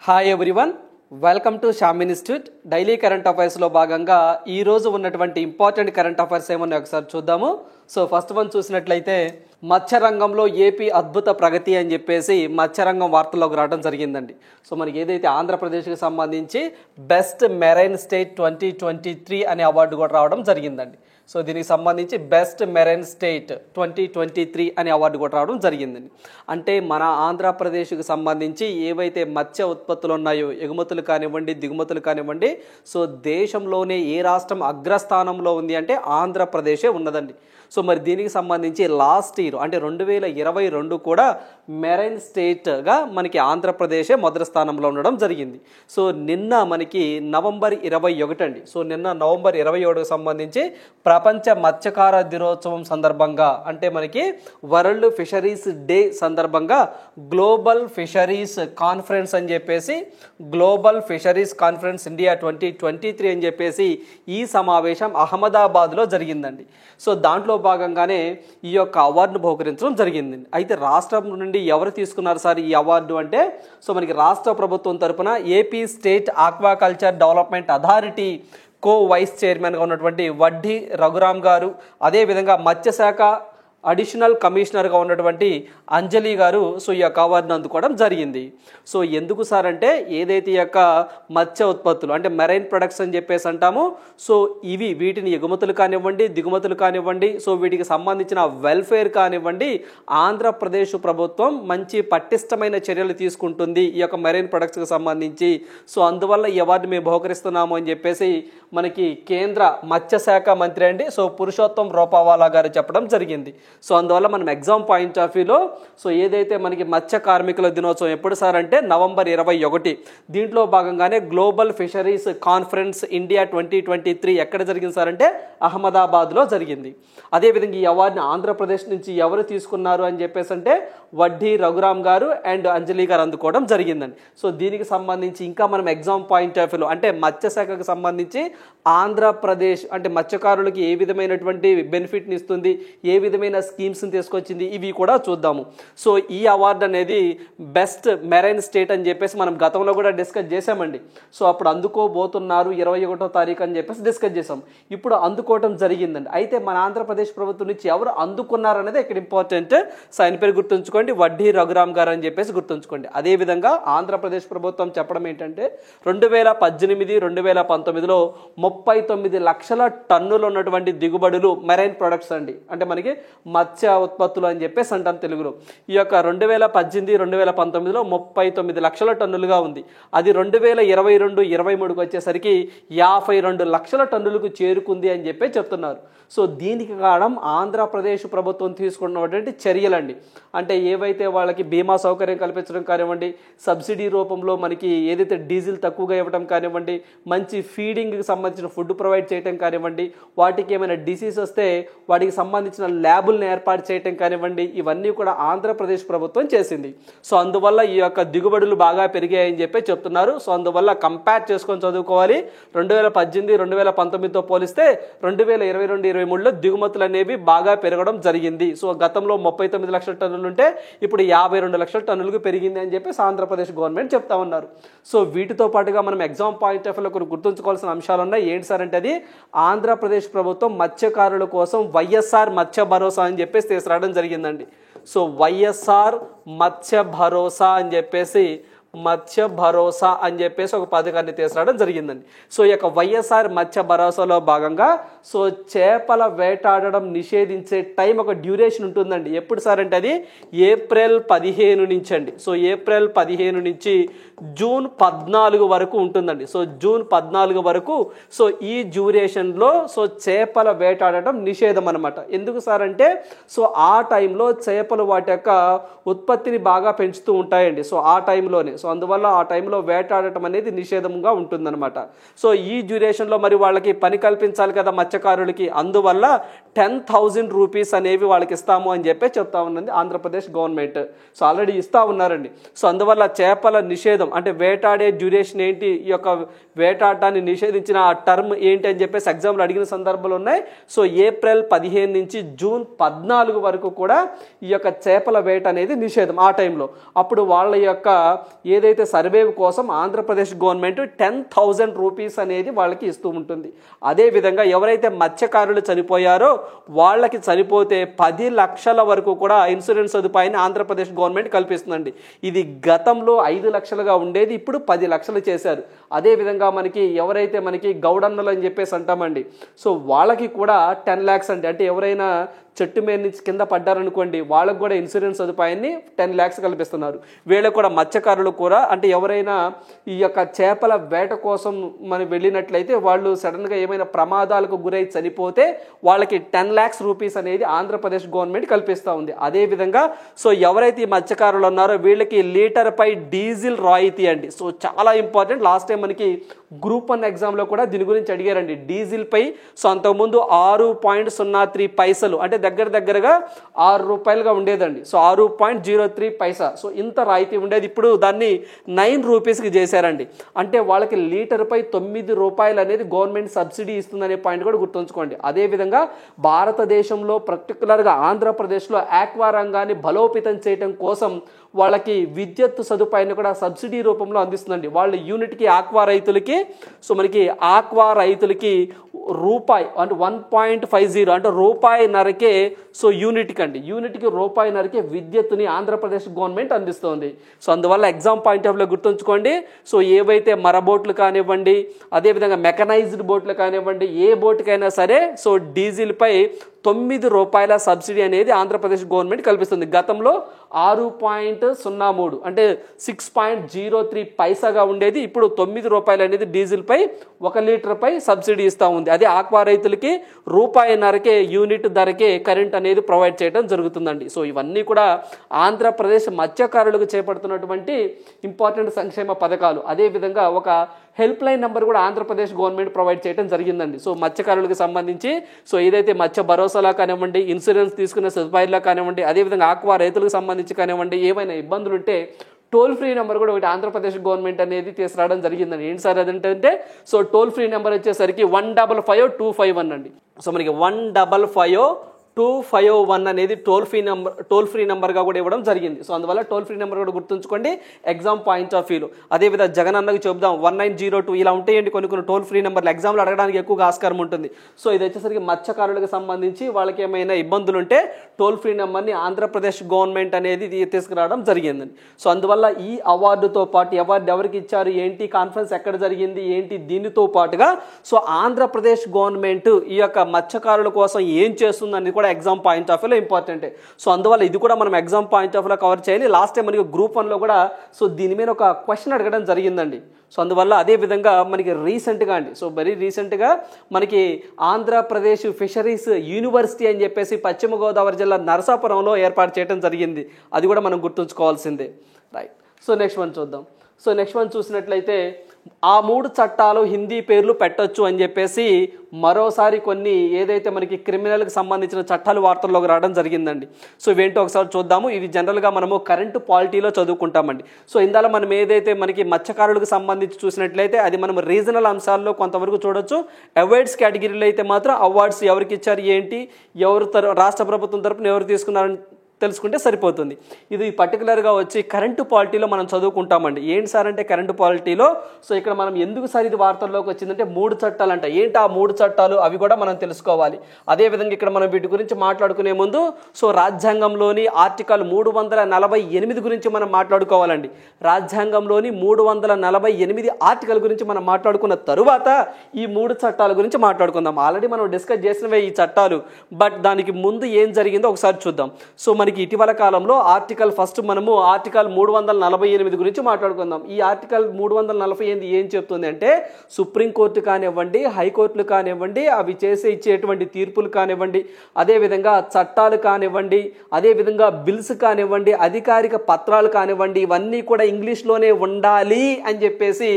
Hi everyone, welcome to Shyam institute. Daily current అఫైర్స్లో భాగంగా ఈరోజు ఉన్నటువంటి ఇంపార్టెంట్ కరెంట్ అఫైర్స్ ఏమన్నా ఒకసారి చూద్దాము. సో ఫస్ట్ వన్ చూసినట్లయితే మత్స్యరంగంలో ఏపీ అద్భుత ప్రగతి అని చెప్పేసి మత్స్యరంగం వార్తల్లోకి రావడం జరిగిందండి. సో మనకి ఏదైతే ఆంధ్రప్రదేశ్కి సంబంధించి బెస్ట్ మెరైన్ స్టేట్ 2023 అనే అవార్డు కూడా రావడం జరిగిందండి. సో దీనికి సంబంధించి బెస్ట్ మెరైన్ స్టేట్ 2023 అనే అవార్డు కూడా రావడం జరిగిందండి. అంటే మన ఆంధ్రప్రదేశ్కి సంబంధించి ఏవైతే మత్స్య ఉత్పత్తులు ఉన్నాయో, ఎగుమతులు కానివ్వండి, దిగుమతులు కానివ్వండి, సో దేశంలోనే ఏ రాష్ట్రం అగ్రస్థానంలో ఉంది అంటే ఆంధ్రప్రదేశే ఉన్నదండి. సో మరి దీనికి సంబంధించి లాస్ట్ ఇయర్ అంటే 2022 కూడా మెరైన్ స్టేట్గా మనకి ఆంధ్రప్రదేశే మొదటి స్థానంలో ఉండడం జరిగింది. సో నిన్న మనకి నవంబర్ 21 అండి. సో నిన్న నవంబర్ 27కి సంబంధించి ప్రపంచ మత్స్యకార దినోత్సవం సందర్భంగా అంటే మనకి వరల్డ్ ఫిషరీస్ డే సందర్భంగా గ్లోబల్ ఫిషరీస్ కాన్ఫరెన్స్ అని చెప్పేసి గ్లోబల్ ఫిషరీస్ కాన్ఫరెన్స్ ఇండియా 2023 అని చెప్పేసి ఈ సమావేశం అహ్మదాబాద్లో జరిగిందండి. సో దాంట్లో భాగంగానే ఈ యొక్క అవార్డును బహుకరించడం జరిగింది. అయితే రాష్ట్రం నుండి ఎవరు తీసుకున్నారు సార్ ఈ అవార్డు అంటే, సో మనకి రాష్ట్ర ప్రభుత్వం తరపున AP state aquaculture development authority co vice చైర్మన్గా ఉన్నటువంటి వడ్డీ రఘురామ్ గారు, అదేవిధంగా మత్స్యశాఖ అడిషనల్ కమిషనర్గా ఉన్నటువంటి అంజలి గారు సో ఈ యొక్క అవార్డును అందుకోవడం జరిగింది. సో ఎందుకు సార్ అంటే ఏదైతే ఈ యొక్క మత్స్య ఉత్పత్తులు అంటే మెరైన్ ప్రొడక్ట్స్ అని చెప్పేసి అంటాము, సో వీటిని ఎగుమతులు కానివ్వండి, దిగుమతులు కానివ్వండి, సో వీటికి సంబంధించిన వెల్ఫేర్ కానివ్వండి, ఆంధ్రప్రదేశ్ ప్రభుత్వం మంచి పటిష్టమైన చర్యలు తీసుకుంటుంది ఈ యొక్క మెరైన్ ప్రొడక్ట్స్కి సంబంధించి. సో అందువల్ల ఈ అవార్డు మేము బహుకరిస్తున్నాము అని చెప్పేసి మనకి కేంద్ర మత్స్యశాఖ మంత్రి అండి సో పురుషోత్తం రూపావాలా గారు చెప్పడం జరిగింది. సో అందువల్ల మనం ఎగ్జామ్ పాయింట్ ఆఫ్ వ్యూలో సో ఏదైతే మనకి మత్స్య కార్మికుల దినోత్సవం ఎప్పుడు సార్ అంటే నవంబర్ 21. దీంట్లో భాగంగానే గ్లోబల్ ఫిషరీస్ కాన్ఫరెన్స్ ఇండియా 2023 ఎక్కడ జరిగింది సార్ అంటే అహ్మదాబాద్లో జరిగింది. అదేవిధంగా ఈ అవార్డుని ఆంధ్రప్రదేశ్ నుంచి ఎవరు తీసుకున్నారు అని చెప్పేసి అంటే వడ్డీ రఘురామ్ గారు అండ్ అంజలి గారు అందుకోవడం జరిగిందండి. సో దీనికి సంబంధించి ఇంకా మనం ఎగ్జామ్ పాయింట్ ఆఫ్ వ్యూలో అంటే మత్స్యశాఖకు సంబంధించి ఆంధ్రప్రదేశ్ అంటే మత్స్యకారులకి ఏ విధమైనటువంటి బెనిఫిట్ని ఇస్తుంది, ఏ విధమైన స్కీమ్స్ని తీసుకొచ్చింది, ఇవి కూడా చూద్దాము. సో ఈ అవార్డు అనేది బెస్ట్ మెరైన్ స్టేట్ అని చెప్పేసి మనం గతంలో కూడా డిస్కస్ చేసామండి. సో అప్పుడు అందుకోబోతున్నారు 21వ తారీఖు అని చెప్పేసి డిస్కస్ చేసాం. ఇప్పుడు అందుకోవటం జరిగిందండి. అయితే మన ఆంధ్రప్రదేశ్ ప్రభుత్వం నుంచి ఎవరు అందుకున్నారు అనేది ఇక్కడ ఇంపార్టెంట్. సో ఆయన పేరు గుర్తుంచుకోండి, వడ్డీ రఘురామ్ గారు అని చెప్పేసి గుర్తుంచుకోండి. అదేవిధంగా ఆంధ్రప్రదేశ్ ప్రభుత్వం చెప్పడం ఏంటంటే 2018-2019లో 39 లక్షల టన్నులు ఉన్నటువంటి దిగుబడులు మెరైన్ ప్రొడక్ట్స్ అండి, అంటే మనకి మత్స్య ఉత్పత్తులు అని చెప్పేసి అంటాం తెలుగులో. ఈ యొక్క 2018-2019లో 39 లక్షల టన్నులుగా ఉంది. అది 2022-23కి వచ్చేసరికి 52 లక్షల టన్నులకు చేరుకుంది అని చెప్పి చెప్తున్నారు. సో దీనికి కారణం ఆంధ్రప్రదేశ్ ప్రభుత్వం తీసుకున్నటువంటి చర్యలండి. అంటే ఏవైతే వాళ్ళకి బీమా సౌకర్యం కల్పించడం కానివ్వండి, సబ్సిడీ రూపంలో మనకి ఏదైతే డీజిల్ తక్కువగా ఇవ్వడం కానివ్వండి, మంచి ఫీడింగ్కి సంబంధించిన ఫుడ్ ప్రొవైడ్ చేయడం కానివ్వండి, వాటికి ఏమైనా డిసీజ్ వస్తే వాటికి సంబంధించిన ల్యాబుల్ని ఏర్పాటు చేయడం కానివ్వండి, ఇవన్నీ కూడా ఆంధ్రప్రదేశ్ ప్రభుత్వం చేసింది. సో అందువల్ల ఈ యొక్క దిగుబడులు బాగా పెరిగాయని చెప్పి చెప్తున్నారు. సో అందువల్ల కంపేర్ చేసుకొని చదువుకోవాలి. 2018-2019తో పోలిస్తే 2022-23లో దిగుమతులు అనేవి బాగా పెరగడం జరిగింది. సో గతంలో 39 లక్షల టన్నులు ఉంటే ఇప్పుడు 52 లక్షల టన్నులకు పెరిగింది అని చెప్పి ఆంధ్రప్రదేశ్ గవర్నమెంట్ చెప్తా ఉన్నారు. సో వీటితో పాటుగా మనం ఎగ్జామ్ పాయింట్ ఆఫ్ వ్యూలో కొన్ని గుర్తుంచుకోవాల్సిన అంశాలు ఉన్నాయి. ఏంటి సార్ అంటే అది ఆంధ్రప్రదేశ్ ప్రభుత్వం మత్స్యకారుల కోసం వైఎస్ఆర్ మత్స్య భరోసా అని చెప్పేసి తీసుకురావడం జరిగిందండి. సో వైఎస్ఆర్ మత్స్య భరోసా అని చెప్పేసి ఒక పథకాన్ని తీసుకురావడం జరిగిందండి. సో ఈ యొక్క వైఎస్ఆర్ మత్స్య భరోసాలో భాగంగా సో చేపల వేటాడడం నిషేధించే టైం ఒక డ్యూరేషన్ ఉంటుందండి. ఎప్పుడు సార్ అంటే అది ఏప్రిల్ 15 నుంచి అండి. సో ఏప్రిల్ 15 నుంచి జూన్ 14 వరకు ఉంటుందండి. సో జూన్ 14 వరకు సో ఈ డ్యూరేషన్లో సో చేపల వేటాడటం నిషేధం అనమాట. ఎందుకు సార్ అంటే సో ఆ టైంలో చేపలు వాటి యొక్క ఉత్పత్తిని బాగా పెంచుతూ ఉంటాయండి. సో ఆ టైంలోనే సో అందువల్ల ఆ టైంలో వేటాడటం అనేది నిషేధంగా ఉంటుందన్నమాట. సో ఈ డ్యూరేషన్లో మరి వాళ్ళకి పని కల్పించాలి కదా మత్స్యకారులకి, అందువల్ల 10,000 రూపీస్ అనేవి వాళ్ళకి ఇస్తాము అని చెప్పి చెప్తా ఉన్నది ఆంధ్రప్రదేశ్ గవర్నమెంట్. సో ఆల్రెడీ ఇస్తూ ఉన్నారండి. సో అందువల్ల చేపల నిషేధం అంటే వేటాడే డ్యూరేషన్ ఏంటి, ఈ యొక్క వేటాడటాన్ని నిషేధించిన ఆ టర్మ్ ఏంటి అని చెప్పేసి ఎగ్జామ్లో అడిగిన సందర్భాలు ఉన్నాయి. సో ఏప్రిల్ 15 నుంచి జూన్ 14 వరకు కూడా ఈ యొక్క చేపల వేట అనేది నిషేధం. ఆ టైంలో అప్పుడు వాళ్ళ యొక్క ఏదైతే సర్వే కోసం ఆంధ్రప్రదేశ్ గవర్నమెంట్ 10,000 రూపీస్ అనేది వాళ్ళకి ఇస్తూ ఉంటుంది. అదేవిధంగా ఎవరైతే మత్స్యకారులు చనిపోయారో వాళ్ళకి చనిపోతే 10 లక్షల వరకు కూడా ఇన్సూరెన్స్ సదుపాయాన్ని ఆంధ్రప్రదేశ్ గవర్నమెంట్ కల్పిస్తుందండి. ఇది గతంలో 5 లక్షలుగా ఉండేది, ఇప్పుడు 10 లక్షలు చేశారు. అదేవిధంగా మనకి ఎవరైతే మనకి గౌడన్నలు అని చెప్పేసి అంటామండి, సో వాళ్ళకి కూడా 10 lakhs అండి. అంటే ఎవరైనా చెట్టు మీద నుంచి కింద పడ్డారనుకోండి, వాళ్ళకు కూడా ఇన్సూరెన్స్ సదుపాయాన్ని 10 lakhs కల్పిస్తున్నారు. వీళ్ళకు కూడా మత్స్యకారులు కూడా, అంటే ఎవరైనా ఈ యొక్క చేపల వేట కోసం మనం వెళ్ళినట్లయితే వాళ్ళు సడన్గా ఏమైనా ప్రమాదాలకు గురై చనిపోతే వాళ్ళకి 10 lakhs రూపీస్ అనేది ఆంధ్రప్రదేశ్ గవర్నమెంట్ కల్పిస్తూ ఉంది. అదేవిధంగా సో ఎవరైతే ఈ మత్స్యకారులు ఉన్నారో వీళ్ళకి లీటర్పై డీజిల్ రాయితీ అండి. సో చాలా ఇంపార్టెంట్. లాస్ట్ టైం మనకి గ్రూప్ 1 ఎగ్జామ్లో కూడా దీని గురించి అడిగారండి. డీజిల్ పై సో అంతకుముందు 6.03 పైసలు, అంటే దగ్గరగా 6 రూపాయలుగా ఉండేదండి. సో 6.03 పైసా, సో ఇంత రాయితీ ఉండేది. ఇప్పుడు దాన్ని 9 రూపీస్కి చేశారండి. అంటే వాళ్ళకి లీటర్పై 9 రూపాయలు అనేది గవర్నమెంట్ సబ్సిడీ ఇస్తుందనే పాయింట్ కూడా గుర్తుంచుకోండి. అదేవిధంగా భారతదేశంలో పర్టికులర్గా ఆంధ్రప్రదేశ్లో ఆక్వా రంగాన్ని బలోపేతం చేయడం కోసం వాళ్ళకి విద్యుత్ సదుపాయాన్ని కూడా సబ్సిడీ రూపంలో అందిస్తుందండి. వాళ్ళ యూనిట్కి ఆక్వా రైతులకి సో మనకి ఆక్వా రైతులకి రూపాయి అంటే 1.50 అంటే రూపాయిన్నరకే సో యూనిట్కి రూపాయిన్నరకే విద్యుత్తుని ఆంధ్రప్రదేశ్ గవర్నమెంట్ అందిస్తుంది. సో అందువల్ల ఎగ్జామ్ పాయింట్ ఆఫ్ వ్యూలో గుర్తుంచుకోండి. సో ఏవైతే మరబోట్లు కానివ్వండి, అదేవిధంగా మెకనైజ్డ్ బోట్లు కానివ్వండి, ఏ బోటుకైనా సరే సో డీజిల్పై 9 రూపాయల సబ్సిడీ అనేది ఆంధ్రప్రదేశ్ గవర్నమెంట్ కల్పిస్తుంది. గతంలో 6.03 అంటే 6.03 పైసాగా ఉండేది, ఇప్పుడు 9 రూపాయలు అనేది డీజిల్పై 1 లీటర్పై సబ్సిడీ ఇస్తూ ఉంది. అదే ఆక్వా రైతులకి రూపాయిన్నరకే యూనిట్ ధరకే కరెంట్ అనేది ప్రొవైడ్ చేయడం జరుగుతుందండి. సో ఇవన్నీ కూడా ఆంధ్రప్రదేశ్ మత్స్యకారులకు చేపడుతున్నటువంటి ఇంపార్టెంట్ సంక్షేమ పథకాలు. అదేవిధంగా ఒక హెల్ప్ లైన్ నెంబర్ కూడా ఆంధ్రప్రదేశ్ గవర్నమెంట్ ప్రొవైడ్ చేయడం జరిగిందండి. సో మత్స్యకారులకు సంబంధించి సో ఏదైతే మత్స్య భరోసాలా కానివ్వండి, ఇన్సూరెన్స్ తీసుకునే సదుపాయాలా కానివ్వండి, అదేవిధంగా ఆక్వా రైతులకు సంబంధించి కానివ్వండి, ఏమైనా ఇబ్బందులు ఉంటే టోల్ ఫ్రీ నెంబర్ కూడా ఒకటి ఆంధ్రప్రదేశ్ గవర్నమెంట్ అనేది తీసుకురావడం జరిగిందండి. ఏంటి సార్ అదేంటంటే సో టోల్ ఫ్రీ నెంబర్ వచ్చేసరికి 155-251 అండి. సో మనకి 155-251 అనేది టోల్ ఫ్రీ నెంబర్గా కూడా ఇవ్వడం జరిగింది. సో అందువల్ల టోల్ ఫ్రీ నెంబర్ కూడా గుర్తుంచుకోండి ఎగ్జామ్ పాయింట్ ఆఫ్ వ్యూలో. అదేవిధంగా జగన్ అన్నకి చెప్దాం 1902 ఇలా ఉంటాయండి కొన్ని టోల్ ఫ్రీ నెంబర్లు, ఎగ్జామ్లో అడగడానికి ఎక్కువగా ఆస్కారం ఉంటుంది. సో ఇది వచ్చేసరికి మత్స్యకారులకు సంబంధించి వాళ్ళకి ఏమైనా ఇబ్బందులు ఉంటే టోల్ ఫ్రీ నెంబర్ని ఆంధ్రప్రదేశ్ గవర్నమెంట్ అనేది తీసుకురావడం జరిగిందండి. సో అందువల్ల ఈ అవార్డుతో పాటు అవార్డు ఎవరికి ఇచ్చారు, ఏంటి, కాన్ఫరెన్స్ ఎక్కడ జరిగింది, ఏంటి, దీనితో పాటుగా సో ఆంధ్రప్రదేశ్ గవర్నమెంట్ ఈ యొక్క మత్స్యకారుల కోసం ఏం చేస్తుందని కూడా ఎగ్జామ్ పాయింట్ ఆఫ్ వ్యూలో ఇంపార్టెంట్. సో అందువల్ల ఇది కూడా మనం ఎగ్జామ్ పాయింట్ ఆఫ్ వ్యూలో కవర్ చేయాలి. లాస్ట్ టైం మనకి గ్రూప్ 1లో కూడా సో దీని మీద ఒక క్వశ్చన్ అడగడం జరిగిందండి. సో అందువల్ల అదేవిధంగా మనకి రీసెంట్గా అండి సో వెరీ రీసెంట్గా మనకి ఆంధ్రప్రదేశ్ ఫిషరీస్ యూనివర్సిటీ అని చెప్పేసి పశ్చిమ గోదావరి జిల్లా నరసాపురంలో ఏర్పాటు చేయడం జరిగింది. అది కూడా మనం గుర్తుంచుకోవాల్సిందే. రైట్. సో నెక్స్ట్ వన్ చూద్దాం. సో నెక్స్ట్ వన్ చూసినట్లయితే ఆ 3 చట్టాలు హిందీ పేర్లు పెట్టొచ్చు అని చెప్పేసి మరోసారి కొన్ని ఏదైతే మనకి క్రిమినల్కి సంబంధించిన చట్టాలు వార్తల్లోకి రావడం జరిగిందండి. సో ఇవేంటో ఒకసారి చూద్దాము. ఇవి జనరల్గా మనము కరెంటు పాలిటీలో చదువుకుంటామండి. సో ఇందులో మనం ఏదైతే మనకి మత్స్యకారులకు సంబంధించి చూసినట్లయితే అది మనం రీజనల్ అంశాల్లో కొంతవరకు చూడొచ్చు. అవార్డ్స్ కేటగిరీలో అయితే మాత్రం అవార్డ్స్ ఎవరికి ఇచ్చారు, ఏంటి, ఎవరు రాష్ట్ర ప్రభుత్వం తరపున ఎవరు తీసుకున్నారని తెలుసుకుంటే సరిపోతుంది. ఇది పర్టికులర్గా వచ్చి కరెంటు పాలిటీలో మనం చదువుకుంటామండి. ఏంటి సార్ అంటే కరెంటు పాలిటీలో సో ఇక్కడ మనం ఎందుకు సార్ ఇది వార్తల్లోకి వచ్చిందంటే 3 చట్టాలు అంట. ఏంటి ఆ 3 చట్టాలు, అవి కూడా మనం తెలుసుకోవాలి. అదేవిధంగా ఇక్కడ మనం వీటి గురించి మాట్లాడుకునే ముందు సో రాజ్యాంగంలోని ఆర్టికల్ 348 గురించి మనం మాట్లాడుకోవాలండి. రాజ్యాంగంలోని 348 ఆర్టికల్ గురించి మనం మాట్లాడుకున్న తరువాత ఈ 3 చట్టాల గురించి మాట్లాడుకుందాం. ఆల్రెడీ మనం డిస్కస్ చేసినవే ఈ చట్టాలు, బట్ దానికి ముందు ఏం జరిగిందో ఒకసారి చూద్దాం. సో మనకి ఇటీవల కాలంలో మనము ఆర్టికల్ 348 గురించి మాట్లాడుకుందాం. ఈ ఆర్టికల్ 348 ఏం చెప్తుంది అంటే సుప్రీంకోర్టు కానివ్వండి, హైకోర్టులు కానివ్వండి, అవి ఇచ్చేటువంటి తీర్పులు కానివ్వండి, అదేవిధంగా చట్టాలు కానివ్వండి, అదేవిధంగా బిల్స్ కానివ్వండి, అధికారిక పత్రాలు కానివ్వండి, ఇవన్నీ కూడా ఇంగ్లీష్లోనే ఉండాలి అని చెప్పేసి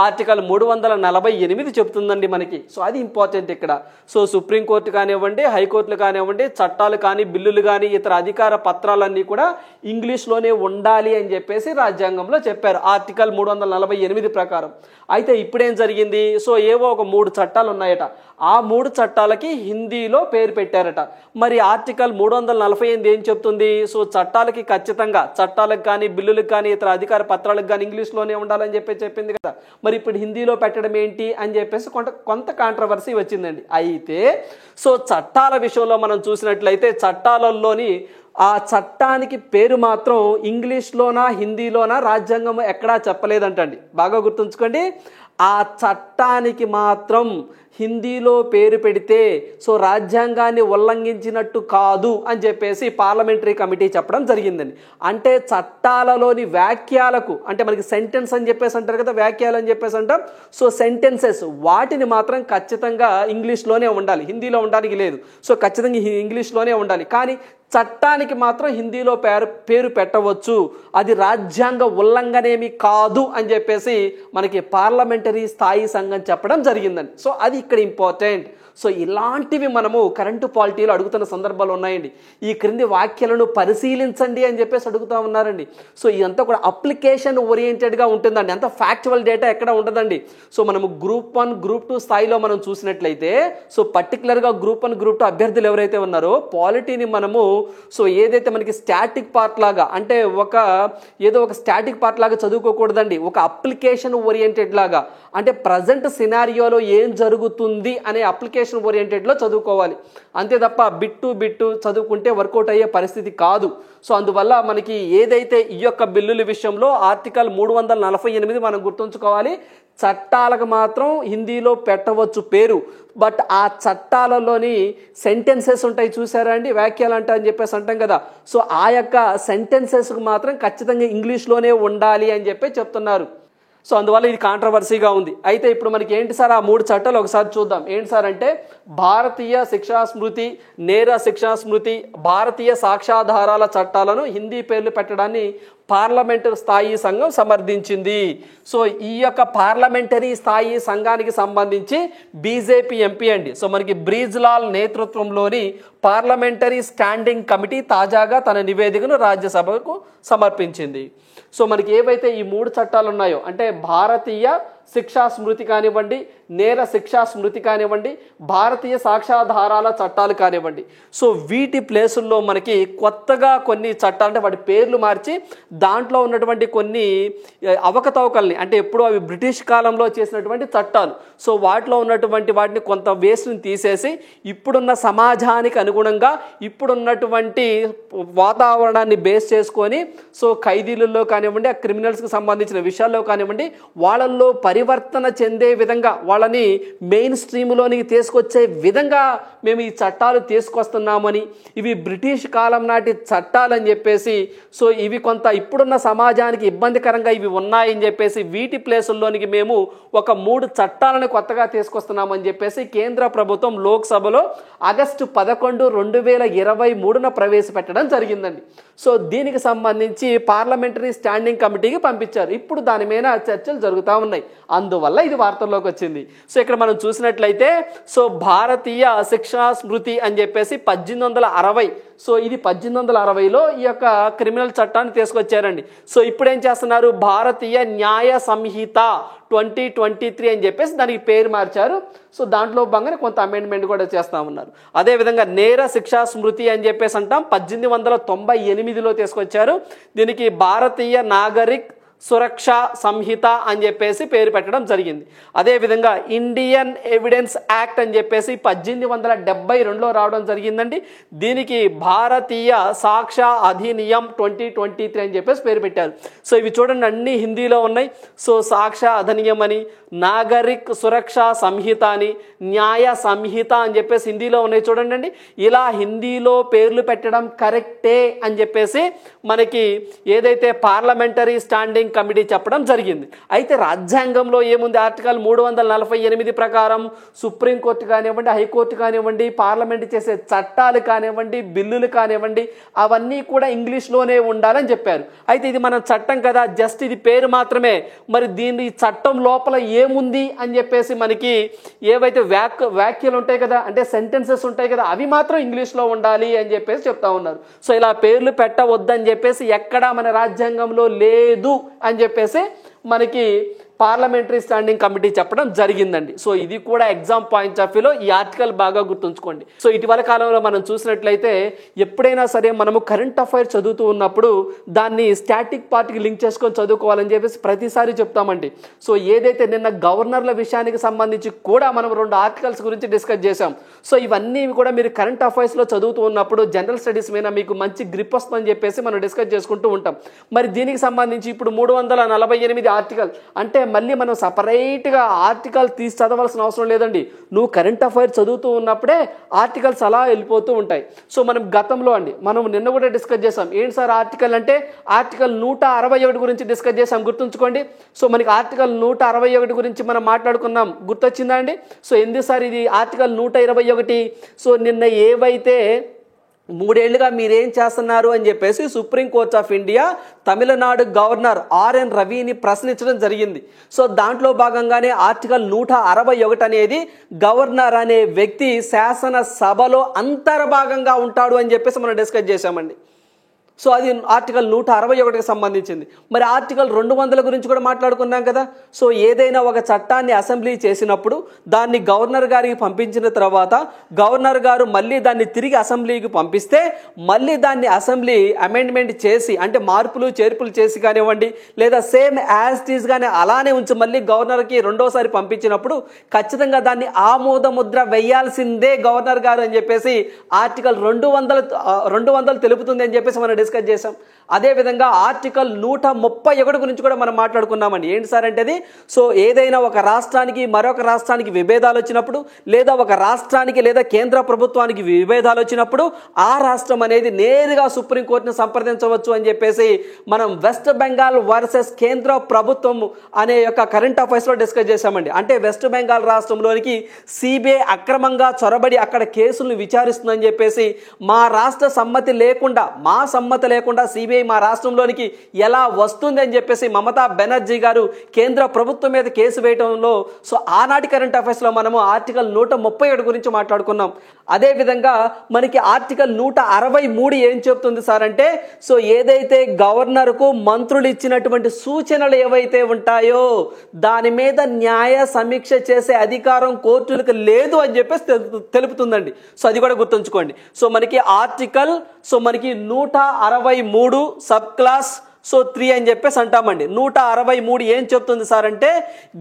ఆర్టికల్ 348 చెప్తుందండి మనకి. సో అది ఇంపార్టెంట్ ఇక్కడ. సో సుప్రీంకోర్టు కానివ్వండి, హైకోర్టులు కానివ్వండి, చట్టాలు కానీ, బిల్లులు కానీ, ఇతర అధికార పత్రాలన్నీ కూడా ఇంగ్లీష్లోనే ఉండాలి అని చెప్పేసి రాజ్యాంగంలో చెప్పారు ఆర్టికల్ 348 ప్రకారం. అయితే ఇప్పుడేం జరిగింది, సో ఏవో ఒక 3 చట్టాలు ఉన్నాయట, ఆ 3 చట్టాలకి హిందీలో పేరు పెట్టారట. మరి ఆర్టికల్ 348 ఏం చెప్తుంది, సో చట్టాలకి ఖచ్చితంగా చట్టాలకు కానీ బిల్లులకు కానీ ఇతర అధికార పత్రాలకు కానీ ఇంగ్లీష్లోనే ఉండాలని చెప్పింది కదా. మరి ఇప్పుడు హిందీలో పెట్టడం ఏంటి అని చెప్పేసి కొంత కాంట్రవర్సీ వచ్చిందండి. అయితే సో చట్టాల విషయంలో మనం చూసినట్లయితే చట్టాలలోని ఆ చట్టానికి పేరు మాత్రం ఇంగ్లీష్లోనా హిందీలోనా రాజ్యాంగం ఎక్కడా చెప్పలేదంటండి. బాగా గుర్తుంచుకోండి, ఆ చట్టానికి మాత్రం హిందీలో పేరు పెడితే సో రాజ్యాంగాన్ని ఉల్లంఘించినట్టు కాదు అని చెప్పేసి పార్లమెంటరీ కమిటీ చెప్పడం జరిగిందండి. అంటే చట్టాలలోని వాక్యాలకు, అంటే మనకి సెంటెన్స్ అని చెప్పేసి అంటారు కదా, వాక్యాలు అని చెప్పేసి అంటాం. సో సెంటెన్సెస్ వాటిని మాత్రం ఖచ్చితంగా ఇంగ్లీష్లోనే ఉండాలి, హిందీలో ఉండడానికి లేదు. సో ఖచ్చితంగా ఇంగ్లీష్లోనే ఉండాలి. కానీ చట్టానికి మాత్రం హిందీలో పేరు పెట్టవచ్చు, అది రాజ్యాంగ ఉల్లంఘనేమి కాదు అని చెప్పేసి మనకి పార్లమెంటరీ స్థాయి సంఘం చెప్పడం జరిగిందండి. సో అది ఇక్కడ ఇంపార్టెంట్. సో ఇలాంటివి మనము కరెంటు పాలిటీలో అడుగుతున్న సందర్భాలు ఉన్నాయండి. ఈ క్రింది వాక్యాలను పరిశీలించండి అని చెప్పేసి అడుగుతూ ఉన్నారండి. సో ఇదంతా కూడా అప్లికేషన్ ఓరియంటెడ్గా ఉంటుందండి, అంత ఫ్యాక్చువల్ డేటా ఎక్కడ ఉండదండి. సో మనము గ్రూప్ 1 గ్రూప్ 2 స్థాయిలో మనం చూసినట్లయితే సో పర్టికులర్గా గ్రూప్ 1 గ్రూప్ 2 అభ్యర్థులు ఎవరైతే ఉన్నారో పాలిటీని మనము సో ఏదైతే మనకి స్టాటిక్ పార్ట్ లాగా, అంటే ఏదో ఒక స్టాటిక్ పార్ట్ లాగా చదువుకోకూడదండి, ఒక అప్లికేషన్ ఓరియంటెడ్ లాగా, అంటే ప్రజెంట్ సినారియోలో ఏం జరుగుతుంది అనే అప్లికేషన్ ఓరియంటెడ్లో చదువుకోవాలి. అంతే తప్ప బిట్టు చదువుకుంటే వర్కౌట్ అయ్యే పరిస్థితి కాదు. సో అందువల్ల మనకి ఏదైతే ఈ యొక్క బిల్లుల విషయంలో ఆర్టికల్ 348 మనం గుర్తుంచుకోవాలి, చట్టాలకు మాత్రం హిందీలో పెట్టవచ్చు పేరు, బట్ ఆ చట్టాలలోని సెంటెన్సెస్ ఉంటాయి చూసారా అండి, వాక్యాలు అంట అని చెప్పేసి అంటాం కదా, సో ఆ యొక్క సెంటెన్సెస్కి మాత్రం ఖచ్చితంగా ఇంగ్లీష్లోనే ఉండాలి అని చెప్పి చెప్తున్నారు. సో అందువల్ల ఇది కాంట్రవర్సీగా ఉంది. అయితే ఇప్పుడు మనకి ఏంటి సార్ ఆ 3 చట్టాలు ఒకసారి చూద్దాం. ఏంటి సార్ అంటే భారతీయ శిక్షా స్మృతి, నేర శిక్షా స్మృతి, భారతీయ సాక్ష్యాధారాల చట్టాలను హిందీ పేర్లు పెట్టడాన్ని పార్లమెంటరీ స్థాయి సంఘం సమర్థించింది. సో ఈ యొక్క పార్లమెంటరీ స్థాయి సంఘానికి సంబంధించి బీజేపీ ఎంపీ అండి, సో మనకి బ్రీజ్లాల్ నేతృత్వంలోని పార్లమెంటరీ స్టాండింగ్ కమిటీ తాజాగా తన నివేదికను రాజ్యసభకు సమర్పించింది. సో మనకి ఏవైతే ఈ 3 చట్టాలు ఉన్నాయో, అంటే భారతీయ శిక్షా స్మృతి కానివ్వండి, నేర శిక్షా స్మృతి కానివ్వండి, భారతీయ సాక్ష్యాధారాల చట్టాలు కానివ్వండి, సో వీటి ప్లేసుల్లో మనకి కొత్తగా కొన్ని చట్టాలు, అంటే వాటి పేర్లు మార్చి దాంట్లో ఉన్నటువంటి కొన్ని అవకతవకల్ని, అంటే ఎప్పుడో అవి బ్రిటిష్ కాలంలో చేసినటువంటి చట్టాలు, సో వాటిలో ఉన్నటువంటి వాటిని కొంత వేస్ట్ని తీసేసి ఇప్పుడున్న సమాజానికి అనుగుణంగా ఇప్పుడున్నటువంటి వాతావరణాన్ని బేస్ చేసుకొని సో ఖైదీలలో కానివ్వండి, ఆ క్రిమినల్స్కి సంబంధించిన విషయాల్లో కానివ్వండి, వాళ్ళల్లో పరివర్తన చెందే విధంగా, వాళ్ళని మెయిన్ స్ట్రీమ్లోనికి తీసుకొచ్చే విధంగా మేము ఈ చట్టాలు తీసుకొస్తున్నామని, ఇవి బ్రిటిష్ కాలం నాటి చట్టాలని చెప్పేసి, సో ఇవి కొంత ఇప్పుడున్న సమాజానికి ఇబ్బందికరంగా ఇవి ఉన్నాయని చెప్పేసి వీటి ప్లేసుల్లోనికి మేము ఒక 3 చట్టాలను కొత్తగా తీసుకొస్తున్నామని చెప్పేసి కేంద్ర ప్రభుత్వం లోక్సభలో ఆగస్టు 11, 2023 ప్రవేశపెట్టడం జరిగిందండి. సో దీనికి సంబంధించి పార్లమెంటరీ స్టాండింగ్ కమిటీకి పంపించారు. ఇప్పుడు దాని మీద చర్చలు జరుగుతూ ఉన్నాయి, అందువల్ల ఇది వార్తల్లోకి వచ్చింది. సో ఇక్కడ మనం చూసినట్లయితే సో భారతీయ శిక్షా స్మృతి అని చెప్పేసి 1860, సో ఇది 1860లో ఈ యొక్క క్రిమినల్ చట్టాన్ని తీసుకొచ్చారండి. సో ఇప్పుడు ఏం చేస్తున్నారు, భారతీయ న్యాయ సంహిత 2023 అని చెప్పేసి దానికి పేరు మార్చారు. సో దాంట్లో భాగంగా కొంత అమెండ్మెంట్ కూడా చేస్తూ ఉన్నారు. అదేవిధంగా నేర శిక్షా స్మృతి అని చెప్పేసి అంటాం 1898లో తీసుకొచ్చారు. దీనికి భారతీయ నాగరిక్ సురక్ష సంహిత అని చెప్పేసి పేరు పెట్టడం జరిగింది. అదేవిధంగా ఇండియన్ ఎవిడెన్స్ యాక్ట్ అని చెప్పేసి 1872లో రావడం జరిగిందండి. దీనికి భారతీయ సాక్ష్య అధినియం 2023 అని చెప్పేసి పేరు పెట్టారు. సో ఇవి చూడండి అన్ని హిందీలో ఉన్నాయి. సో సాక్ష్య అధినియం అని, నాగరిక్ సురక్ష సంహిత అని, న్యాయ సంహిత అని చెప్పేసి హిందీలో ఉన్నాయి చూడండి. ఇలా హిందీలో పేర్లు పెట్టడం కరెక్టే అని చెప్పేసి మనకి ఏదైతే పార్లమెంటరీ స్టాండింగ్ స్టాండింగ్ కమిటీ చెప్పడం జరిగింది. అయితే రాజ్యాంగంలో ఏముంది, ఆర్టికల్ 348 ప్రకారం సుప్రీంకోర్టు కానివ్వండి, హైకోర్టు కానివ్వండి, పార్లమెంట్ చేసే చట్టాలు కానివ్వండి, బిల్లులు కానివ్వండి, అవన్నీ కూడా ఇంగ్లీష్లోనే ఉండాలని చెప్పారు. అయితే ఇది మనం చట్టం కదా, జస్ట్ ఇది పేరు మాత్రమే. మరి దీని చట్టం లోపల ఏముంది అని చెప్పేసి మనకి ఏవైతే వ్యాఖ్యలు ఉంటాయి కదా, అంటే సెంటెన్సెస్ ఉంటాయి కదా, అవి మాత్రం ఇంగ్లీష్లో ఉండాలి అని చెప్పేసి చెప్తా ఉన్నారు. సో ఇలా పేర్లు పెట్టవద్దని చెప్పేసి ఎక్కడా మన రాజ్యాంగంలో లేదు అని చెప్పేసి మనకి పార్లమెంటరీ స్టాండింగ్ కమిటీ చెప్పడం జరిగిందండి. సో ఇది కూడా ఎగ్జామ్ పాయింట్ ఆఫ్ వ్యూలో ఈ ఆర్టికల్ బాగా గుర్తుంచుకోండి. సో ఇటీవల కాలంలో మనం చూసినట్లయితే ఎప్పుడైనా సరే మనము కరెంట్ అఫైర్స్ చదువుతూ ఉన్నప్పుడు దాన్ని స్టాటిక్ పార్ట్కి లింక్ చేసుకొని చదువుకోవాలని చెప్పేసి ప్రతిసారి చెప్తామండి. సో ఏదైతే నిన్న గవర్నర్ల విషయానికి సంబంధించి కూడా మనం 2 ఆర్టికల్స్ గురించి డిస్కస్ చేశాం. సో ఇవన్నీ కూడా మీరు కరెంట్ అఫైర్స్లో చదువుతూ ఉన్నప్పుడు జనరల్ స్టడీస్ మీద మీకు మంచి గ్రిప్ వస్తుందని చెప్పేసి మనం డిస్కస్ చేసుకుంటూ ఉంటాం. మరి దీనికి సంబంధించి ఇప్పుడు 348 ఆర్టికల్ అంటే మళ్ళీ మనం సపరేట్గా ఆర్టికల్ తీసి చదవాల్సిన అవసరం లేదండి. నువ్వు కరెంట్ అఫైర్స్ చదువుతూ ఉన్నప్పుడే ఆర్టికల్స్ అలా వెళ్ళిపోతూ ఉంటాయి. సో మనం గతంలో మనం నిన్న కూడా డిస్కస్ చేసాం. ఏంటి సార్ ఆర్టికల్ అంటే, ఆర్టికల్ 161 గురించి డిస్కస్ చేసాం, గుర్తుంచుకోండి. సో మనకి ఆర్టికల్ 161 గురించి మనం మాట్లాడుకున్నాం, గుర్తొచ్చిందా అండి? సో ఎందుకు సార్ ఇది ఆర్టికల్ 121? సో నిన్న ఏవైతే 3 ఏళ్లుగా మీరేం చేస్తున్నారు అని చెప్పేసి Supreme Court of India Tamil Nadu governor RN రవిని ప్రశ్నించడం జరిగింది. సో దాంట్లో భాగంగానే ఆర్టికల్ 161 అనేది గవర్నర్ అనే వ్యక్తి శాసనసభలో అంతర్భాగంగా ఉంటాడు అని చెప్పేసి మనం డిస్కస్ చేశామండి. సో అది ఆర్టికల్ 161కి సంబంధించింది. మరి ఆర్టికల్ 200 గురించి కూడా మాట్లాడుకున్నాం కదా. సో ఏదైనా ఒక చట్టాన్ని అసెంబ్లీ చేసినప్పుడు దాన్ని గవర్నర్ గారికి పంపించిన తర్వాత గవర్నర్ గారు మళ్ళీ దాన్ని తిరిగి అసెంబ్లీకి పంపిస్తే మళ్ళీ దాన్ని అసెంబ్లీ అమెండ్మెంట్ చేసి, అంటే మార్పులు చేర్పులు చేసి కానివ్వండి, లేదా సేమ్ యాజ్ ఇట్ ఈజ్ గానే అలానే ఉంచి మళ్ళీ గవర్నర్కి రెండోసారి పంపించినప్పుడు ఖచ్చితంగా దాన్ని ఆమోద ముద్ర వేయాల్సిందే గవర్నర్ గారు అని చెప్పేసి ఆర్టికల్ 200 తెలుపుతుంది అని చెప్పేసి మనం డిస్కస్ చేసాం. అదేవిధంగా ఆర్టికల్ 131 గురించి కూడా మనం మాట్లాడుకున్నామండి. ఏంటి సార్ అంటే అది, సో ఏదైనా ఒక రాష్ట్రానికి మరొక రాష్ట్రానికి విభేదాలు వచ్చినప్పుడు, లేదా ఒక రాష్ట్రానికి లేదా కేంద్ర ప్రభుత్వానికి విభేదాలు వచ్చినప్పుడు ఆ రాష్ట్రం అనేది నేరుగా సుప్రీంకోర్టును సంప్రదించవచ్చు అని చెప్పేసి మనం వెస్ట్ బెంగాల్ వర్సెస్ కేంద్ర ప్రభుత్వం అనే యొక్క కరెంట్ అఫైర్స్లో డిస్కస్ చేశామండి. అంటే వెస్ట్ బెంగాల్ రాష్ట్రంలోనికి సిబిఐ అక్రమంగా చొరబడి అక్కడ కేసులను విచారిస్తుందని చెప్పేసి మా రాష్ట్ర సమ్మతి లేకుండా సిబిఐ మా రాష్ట్రంలోనికి ఎలా వస్తుంది అని చెప్పేసి మమతా బెనర్జీ గారు కేంద్ర ప్రభుత్వం మీద కేసు వేయడంలో, సో ఆనాటి కరెంట్ అఫైర్స్లో మనము ఆర్టికల్ 137 గురించి మాట్లాడుకున్నాం. అదేవిధంగా మనకి ఆర్టికల్ 163 ఏం చెప్తుంది సార్ అంటే, సో ఏదైతే గవర్నర్కు మంత్రులు ఇచ్చినటువంటి సూచనలు ఏవైతే ఉంటాయో దాని మీద న్యాయ సమీక్ష చేసే అధికారం కోర్టులకు లేదు అని చెప్పేసి తెలుపుతుందండి. సో అది కూడా గుర్తుంచుకోండి. సో మనకి ఆర్టికల్ 163 సబ్ క్లాస్ 3 అని చెప్పేసి అంటామండి. 163 ఏం చెప్తుంది సార్ అంటే,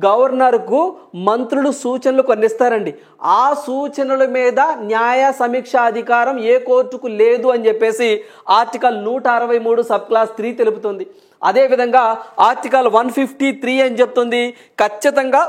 గవర్నర్కు మంత్రులు సూచనలు కొన్ని ఇస్తారండి. ఆ సూచనల మీద న్యాయ సమీక్ష అధికారం ఏ కోర్టుకు లేదు అని చెప్పేసి ఆర్టికల్ 163 సబ్ క్లాస్ 3 తెలుపుతుంది. అదేవిధంగా ఆర్టికల్ 153 అని చెప్తుంది, ఖచ్చితంగా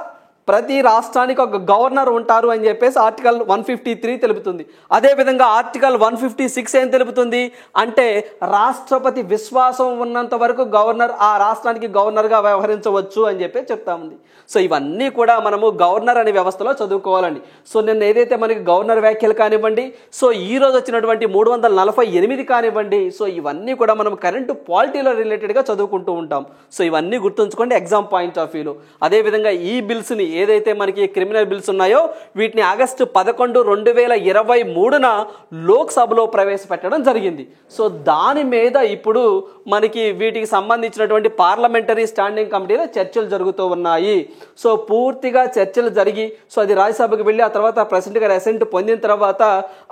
ప్రతి రాష్ట్రానికి ఒక గవర్నర్ ఉంటారు అని చెప్పేసి ఆర్టికల్ 153 తెలుపుతుంది. అదేవిధంగా ఆర్టికల్ 156 ఏం తెలుపుతుంది అంటే, రాష్ట్రపతి విశ్వాసం ఉన్నంత వరకు గవర్నర్ ఆ రాష్ట్రానికి గవర్నర్గా వ్యవహరించవచ్చు అని చెప్పి చెప్తా ఉంది. సో ఇవన్నీ కూడా మనము గవర్నర్ అనే వ్యవస్థలో చదువుకోవాలండి. సో నిన్న ఏదైతే మనకి గవర్నర్ వ్యాఖ్యలు కానివ్వండి, సో ఈ రోజు వచ్చినటువంటి 348 కానివ్వండి, సో ఇవన్నీ కూడా మనం కరెంటు పాలిటీలో రిలేటెడ్గా చదువుకుంటూ ఉంటాం. సో ఇవన్నీ గుర్తుంచుకోండి ఎగ్జామ్ పాయింట్ ఆఫ్ వ్యూలో. అదేవిధంగా ఈ బిల్స్ని ఏదైతే మనకి క్రిమినల్ బిల్స్ ఉన్నాయో వీటిని ఆగస్టు 11, 2023 లోక్సభలో ప్రవేశపెట్టడం జరిగింది. సో దాని మీద ఇప్పుడు మనకి వీటికి సంబంధించినటువంటి పార్లమెంటరీ స్టాండింగ్ కమిటీలో చర్చలు జరుగుతూ ఉన్నాయి. సో పూర్తిగా చర్చలు జరిగి, సో అది రాజ్యసభకు వెళ్ళి ఆ తర్వాత ప్రెసిడెంట్ గారు అసెంట్ పొందిన తర్వాత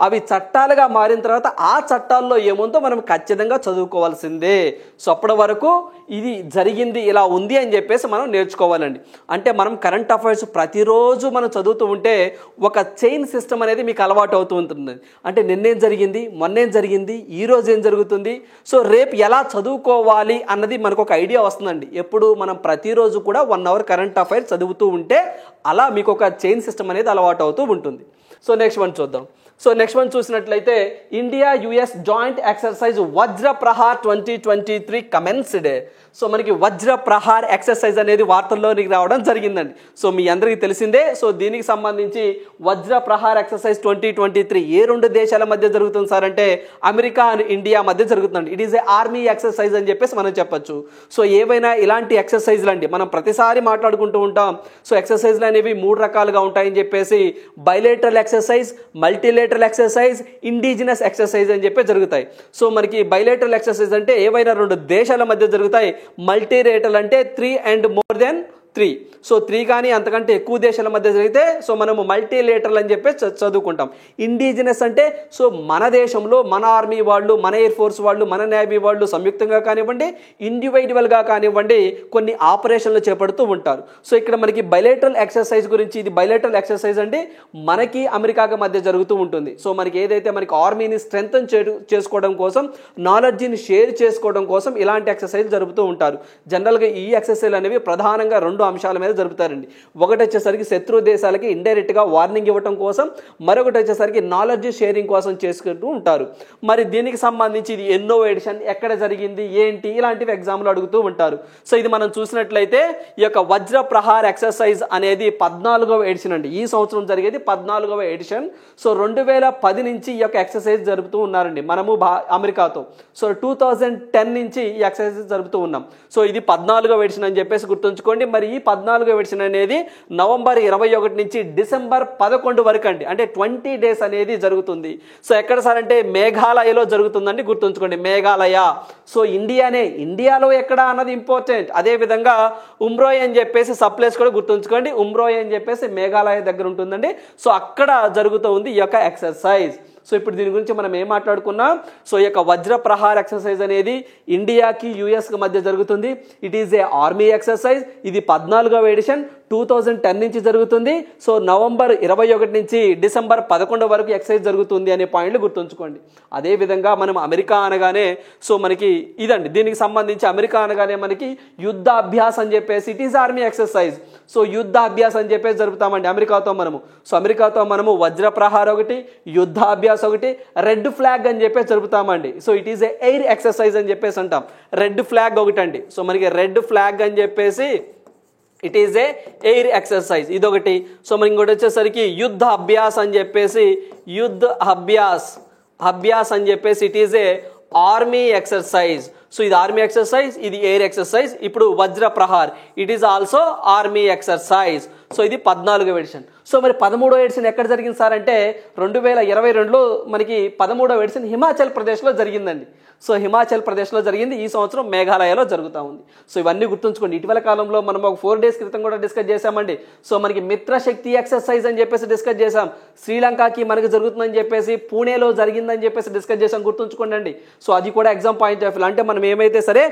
అవి చట్టాలుగా మారిన తర్వాత ఆ చట్టాల్లో ఏముందో మనం ఖచ్చితంగా చదువుకోవాల్సిందే. సో అప్పటి వరకు ఇది జరిగింది, ఇలా ఉంది అని చెప్పేసి మనం నేర్చుకోవాలండి. అంటే మనం కరెంట్ అఫైర్స్ ప్రతిరోజు మనం చదువుతూ ఉంటే ఒక చైన్ సిస్టమ్ అనేది మీకు అలవాటు అవుతూ ఉంటుంది. అంటే నిన్నేం జరిగింది, మొన్నేం జరిగింది, ఈరోజు ఏం జరుగుతుంది, సో రేపు ఎలా చదువుకోవాలి అన్నది మనకు ఒక ఐడియా వస్తుందండి. ఎప్పుడు మనం ప్రతిరోజు కూడా 1 అవర్ కరెంట్ అఫైర్స్ చదువుతూ ఉంటే అలా మీకు ఒక చైన్ సిస్టమ్ అనేది అలవాటు అవుతూ ఉంటుంది. సో నెక్స్ట్ వన్ చూద్దాం. సో నెక్స్ట్ వన్ చూసినట్లయితే ఇండియా యుఎస్ జాయింట్ ఎక్సర్సైజ్ వజ్ర ప్రహార్ 2023 కమెన్స్డ్. సో మనకి వజ్ర ప్రహార్ ఎక్సర్సైజ్ అనేది వార్తల్లోనికి రావడం జరిగిందండి. సో మీ అందరికీ తెలిసిందే. సో దీనికి సంబంధించి వజ్ర ప్రహార్ ఎక్సర్సైజ్ 2023 ఏ రెండు దేశాల మధ్య జరుగుతుంది సార్ అంటే అమెరికా అండ్ ఇండియా మధ్య జరుగుతుందండి. It is A army exercise అని చెప్పేసి మనం చెప్పొచ్చు. సో ఏవైనా ఇలాంటి ఎక్సర్సైజ్లు అండి మనం ప్రతిసారి మాట్లాడుకుంటూ ఉంటాం. సో ఎక్సర్సైజ్లు అనేవి 3 రకాలుగా ఉంటాయని చెప్పేసి bilateral exercise, multilateral exercise, indigenous exercise అని చెప్పి జరుగుతాయి. సో మనకి బైలేటరల్ ఎక్సర్సైజ్ అంటే ఏవైనా 2 దేశాల మధ్య జరుగుతాయి. మల్టీలేటరల్ అంటే 3 and more than 3. సో 3 కానీ అంతకంటే ఎక్కువ దేశాల మధ్య జరిగితే సో మనము మల్టీలేటరల్ అని చెప్పి చదువుకుంటాం. ఇండిజినస్ అంటే సో మన దేశంలో మన ఆర్మీ వాళ్ళు, మన ఎయిర్ ఫోర్స్ వాళ్ళు, మన నేవీ వాళ్ళు సంయుక్తంగా కానివ్వండి, ఇండివిజువల్గా కానివ్వండి కొన్ని ఆపరేషన్లు చేపడుతూ ఉంటారు. సో ఇక్కడ మనకి బైలేటరల్ ఎక్సర్సైజ్ గురించి, ఇది బైలేటరల్ ఎక్సర్సైజ్ అంటే మనకి అమెరికాకి మధ్య జరుగుతూ ఉంటుంది. సో మనకి ఏదైతే మనకి ఆర్మీని స్ట్రెంగ్తన్ చేసుకోవడం కోసం, నాలెడ్జిని షేర్ చేసుకోవడం కోసం ఇలాంటి ఎక్సర్సైజ్ జరుపుతూ ఉంటారు. జనరల్గా ఈ ఎక్సర్సైజ్ అనేవి ప్రధానంగా 2 అంశాల మీద జరుపుతారండి. ఒకటి వచ్చేసరికి శత్రు దేశాలకి ఇండైరెక్ట్ గా వార్నింగ్ ఇవ్వడం కోసం, మరొకటి వచ్చేసరికి నాలెడ్జ్ షేరింగ్ కోసం చేసుకుంటూ ఉంటారు. మరి దీనికి సంబంధించి ఇది ఎన్నో ఎడిషన్, ఎక్కడ జరిగింది, ఏంటి, ఇలాంటివి ఎగ్జామ్లు అడుగుతూ ఉంటారు. సో ఇది మనం చూసినట్లయితే ఈ యొక్క వజ్ర ప్రహార్ ఎక్సర్సైజ్ అనేది 14వ ఎడిషన్ అండి. ఈ సంవత్సరం జరిగేది 14వ ఎడిషన్. సో 2010 నుంచి ఈ యొక్క ఎక్సర్సైజ్ జరుపుతూ ఉన్నారండి మనము అమెరికాతో. సో 2010 నుంచి ఈ ఎక్సర్సైజ్ జరుపుతూ ఉన్నాం. సో ఇది 14వ ఎడిషన్ అని చెప్పేసి గుర్తుంచుకోండి. మరి ఈ 14వ ఎడిషన్ అనేది నవంబర్ 21 నుంచి డిసెంబర్ 11 వరకు అండి, అంటే 20 days అనేది జరుగుతుంది. సో ఎక్కడ సార్ అంటే మేఘాలయలో జరుగుతుందండి, గుర్తుంచుకోండి మేఘాలయ. సో ఇండియాలో ఎక్కడ అన్నది ఇంపార్టెంట్. అదే విధంగా ఉమ్రోయ్ అని చెప్పేసి సబ్ ప్లేస్ కూడా గుర్తుంచుకోండి. ఉమ్రోయ్ అని చెప్పేసి మేఘాలయ దగ్గర ఉంటుందండి. సో అక్కడ జరుగుతూ ఉంది ఈ యొక్క ఎక్సర్సైజ్. సో ఇప్పుడు దీని గురించి మనం ఏం మాట్లాడుకున్నాం. సో ఈ యొక్క వజ్ర ప్రహార్ ఎక్సర్సైజ్ అనేది ఇండియాకి యుఎస్కి మధ్య జరుగుతుంది. It is A army exercise. ఇది 14వ ఎడిషన్, 2010 నుంచి జరుగుతుంది. సో నవంబర్ 21 నుంచి డిసెంబర్ 11 వరకు ఎక్సర్సైజ్ జరుగుతుంది అనే పాయింట్లు గుర్తుంచుకోండి. అదేవిధంగా మనం అమెరికా అనగానే సో మనకి ఇదండి, దీనికి సంబంధించి అమెరికా అనగానే మనకి యుద్ధ అభ్యాస్ అని చెప్పేసి it is army exercise. So యుద్ధ అభ్యాస్ అని చెప్పేసి జరుపుతామండి అమెరికాతో మనము. సో అమెరికాతో మనము వజ్ర ప్రహార్ ఒకటి, యుద్ధ అభ్యాస్ ఒకటి, రెడ్ ఫ్లాగ్ అని చెప్పేసి జరుపుతామండి. So it is a air exercise అని చెప్పేసి అంటాం. రెడ్ ఫ్లాగ్ ఒకటి అండి. సో మనకి రెడ్ ఫ్లాగ్ అని చెప్పేసి it is a air exercise, ఇదొకటి. సో మరి ఇంకోటి వచ్చేసరికి యుద్ధ అభ్యాస్ అని చెప్పేసి అభ్యాస్ అని చెప్పేసి it is A army exercise. So ఇది ఆర్మీ ఎక్సర్సైజ్, ఇది ఎయిర్ ఎక్సర్సైజ్. ఇప్పుడు వజ్ర Prahar it is also army exercise. So ఇది 14వ ఎడిషన్. సో మరి 13వ ఎడిషన్ ఎక్కడ జరిగింది సార్ అంటే 2022లో మనకి 13వ ఎడిషన్ హిమాచల్ ప్రదేశ్లో జరిగిందండి. సో హిమాచల్ ప్రదేశ్లో జరిగింది. ఈ సంవత్సరం మేఘాలయలో జరుగుతూ ఉంది. సో ఇవన్నీ గుర్తుంచుకోండి. ఇటీవల కాలంలో మనం ఒక 4 days క్రితం కూడా డిస్కస్ చేశామండి. సో మనకి మిత్రశక్తి ఎక్సర్సైజ్ అని చెప్పేసి డిస్కస్ చేశాం. శ్రీలంకకి మనకి జరుగుతుందని చెప్పేసి పూణేలో జరిగిందని చెప్పేసి డిస్కస్ చేశాం, గుర్తుంచుకోండి అండి. సో అది కూడా ఎగ్జామ్ పాయింట్ ఆఫ్ వ్యూ. అంటే మనం ఏమైతే సరే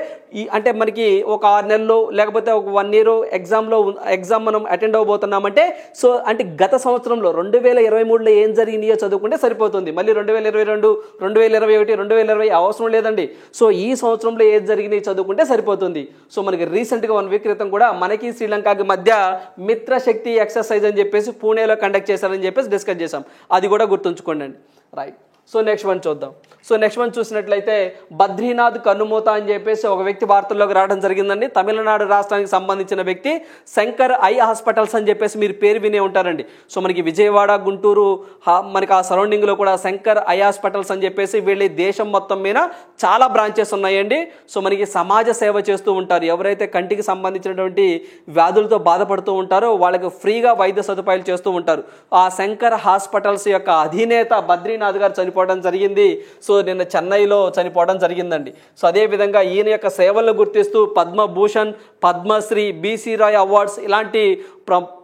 అంటే మనకి ఒక 6 నెలలు లేకపోతే ఒక 1 year ఎగ్జామ్ మనం అటెండ్ అవబోతున్నామంటే సో అంటే గత సంవత్సరంలో 2023లో ఏం జరిగినాయో చదువుకుంటే సరిపోతుంది. మళ్ళీ 2022, 2021, 2020 అవసరం లేదండి. సో ఈ సంవత్సరంలో ఏది జరిగినాయి చదువుకుంటే సరిపోతుంది. సో మనకి రీసెంట్గా 1 week క్రితం కూడా మనకి శ్రీలంకకి మధ్య మిత్రశక్తి ఎక్సర్సైజ్ అని చెప్పేసి పూణేలో కండక్ట్ చేశారని చెప్పేసి డిస్కస్ చేశాం. అది కూడా గుర్తుంచుకోండి అండి. రైట్. సో నెక్స్ట్ వన్ చూద్దాం. సో నెక్స్ట్ వన్ చూసినట్లయితే బద్రీనాథ్ కన్నుమూత అని చెప్పేసి ఒక వ్యక్తి వార్తల్లోకి రావడం జరిగిందండి. తమిళనాడు రాష్ట్రానికి సంబంధించిన వ్యక్తి శంకర్ ఐ హాస్పిటల్స్ అని చెప్పేసి మీరు పేరు వినే ఉంటారండి. సో మనకి విజయవాడ, గుంటూరు మనకి ఆ సరౌండింగ్లో కూడా శంకర్ ఐ హాస్పిటల్స్ అని చెప్పేసి వీళ్ళ దేశం మొత్తం మీద చాలా బ్రాంచెస్ ఉన్నాయండి. సో మనకి సమాజ సేవ చేస్తూ ఉంటారు. ఎవరైతే కంటికి సంబంధించినటువంటి వ్యాధులతో బాధపడుతూ ఉంటారో వాళ్ళకి ఫ్రీగా వైద్య సదుపాయాలు చేస్తూ ఉంటారు. ఆ శంకర్ హాస్పిటల్స్ యొక్క అధినేత బద్రీనాథ్ గారు చనిపోవడం జరిగింది. సో నిన్న చెన్నైలో చనిపోవడం జరిగిందండి. సో అదేవిధంగా ఈయన యొక్క సేవలను గుర్తిస్తూ పద్మభూషణ్, పద్మశ్రీ, బీసీ రాయ్ అవార్డ్స్ ఇలాంటి